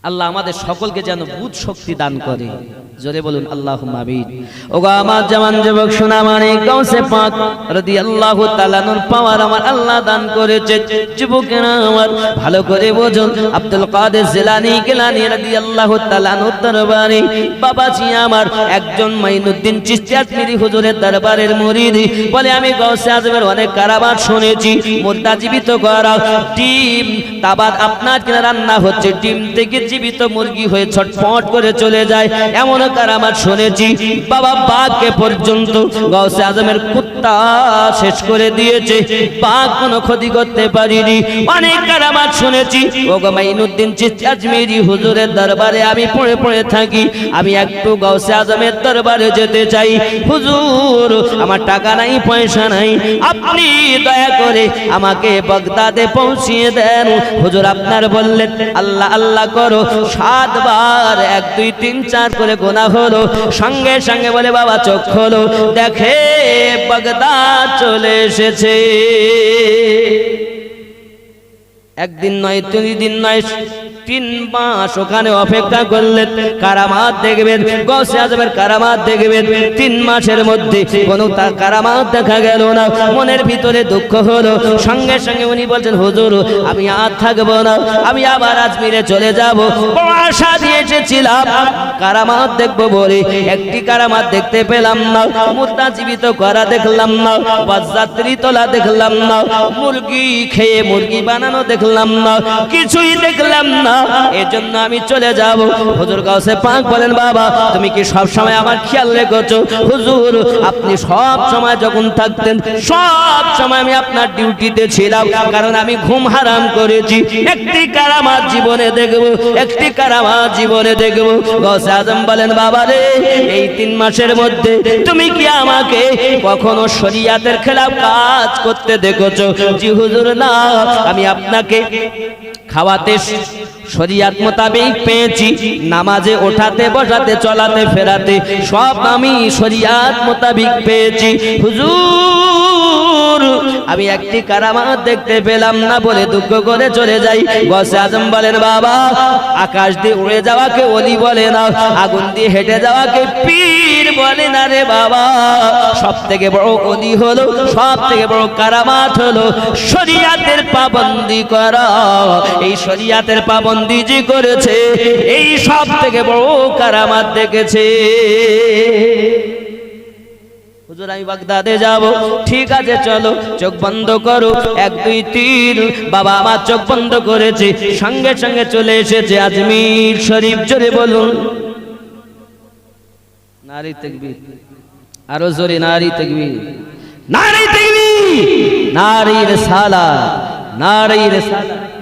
আল্লাহ আমাদের সকলকে যেন বুঝ শক্তি দান করে। জোরে বলুন আল্লাহুম্মা আমিন। ওগো আমার জওয়ান যুবক সোনা মানে গাউসে পাক রাদিয়াল্লাহু তাআলা নূর পাওয়ার আমার আল্লাহ দান করেছে। যুবকেরা আমার ভালো করে বোঝো, আব্দুল কাদের জিলানী গিলানী রাদিয়াল্লাহু তাআলা নূর দরবারে বাবাজি আমার একজন মাইনুদ্দিন চিশতি আজমিরি হুজুরের দরবারের মুরিদ বলে, আমি গাউসে আজমের অনেক কারামাত শুনেছি। মুর্দা জীবিত করা, ডিম তাবাদ আপনার কিনা রান্না হচ্ছে, ডিম থেকে জীবিত মুরগি হয়ে ছটফট করে চলে যায়, এমন কারামাত শুনেছি। বাবা বাঘকে পর্যন্ত গাউসে আজমের কুত্তা শেষ করে দিয়েছে, বাঘ কোনো ক্ষতি করতে পারিনি। অনেক কারামাত শুনেছি। ওগো মাইনুদ্দিন চিশতি আজমিরি হুজুরের দরবারে আমি পড়ে পড়ে থাকি। আমি একটু গাউসে আজমের দরবারে যেতে চাই। হুজুর আমার টাকা নাই, পয়সা নাই, আপনি দয়া করে আমাকে বাগদাদে পৌঁছিয়ে দেন। হুজুর আপনার বললেন আল্লাহ আল্লাহ করো, 7 বার 1 2 3 4 করে গোনা হলো। সঙ্গে সঙ্গে বলে বাবা চোখ খোলো, দেখে বাগদাদ চলে এসেছে। একদিন নয়, 2 দিন নয়, 3 মাস ওখানে অপেক্ষা করলেন। কারামাত দেখবেন, গাউসে আজমের কারামাত দেখবেন। 3 মাসের মধ্যে কোনো তার কারামাত দেখা গেল না। মনের ভিতরে দুঃখ হলো। সঙ্গে সঙ্গে উনি বলছেন হুজুর আমি আর থাকবো না, আমি আবার আজমিরে চলে যাব। বড় আশা দিয়ে এসেছিলাম কারামাত দেখবো বলে, একটি কারামাত দেখতে পেলাম না। মুর্দা জীবিত করা দেখলাম না, বাজাত্রী তোলা দেখলাম না, মুরগি খেয়ে মুরগি বানানো দেখলাম না, কিছুই দেখলাম না। এজন্য আমি চলে যাব। হুজুর গাউসে পাক বলেন বাবা তুমি কি সব সময় আমার খেয়াল রেখেছো? হুজুর আপনি সব সময় যখন থাকতেন, সব সময় আমি আপনার ডিউটিতে ছিলাম, কারণ আমি ঘুম হারাম করেছি। একটি কারামাত জীবনে দেখব, একটি কারামাত জীবনে দেখব। গাউসে আজম বলেন বাবা রে, এই 3 মাসের মধ্যে তুমি কি আমাকে কখনো শরিয়াতের খেলাফ কাজ করতে দেখেছো? জি হুজুর না, আমি আপনাকে খাওয়াতে শরিয়াত মোতাবেক পেয়েছি, নামাজে ওঠাতে বসাতে চলাতে ফেরাতে সব আমি শরিয়াত মোতাবেক পেয়েছি। হুজুর আমি একটি কারামাত দেখতে পেলাম না বলে দুঃখ করে চলে যাই। গাউসে আজম বলেন বাবা আকাশ দিয়ে উড়ে যাওয়াকে ওলি বলে না, আগুন দিয়ে হেঁটে যাওয়াকে পীর বলে না রে বাবা। সব থেকে বড় ওলি হলো, সব থেকে বড় কারামাত হলো শরিয়াতের পাবন্দি করা। এই শরিয়াতের পাবন্দি যে করেছে, এই সব থেকে বড় কারামাত দেখেছে। হুজুর আমি বাগদাদে যাব, ঠিক আছে চলো, চোখ বন্ধ করো, 1 2 3। বাবা আমার চোখ বন্ধ করেছে, সঙ্গে সঙ্গে চলে এসেছে আজমির শরীফ। জোরে বলুন নারী তাকবীর, আরো জোরে নারী তাকবীর, নারী তাকবীর, নারী রিসালাত, নারী রিসালাত।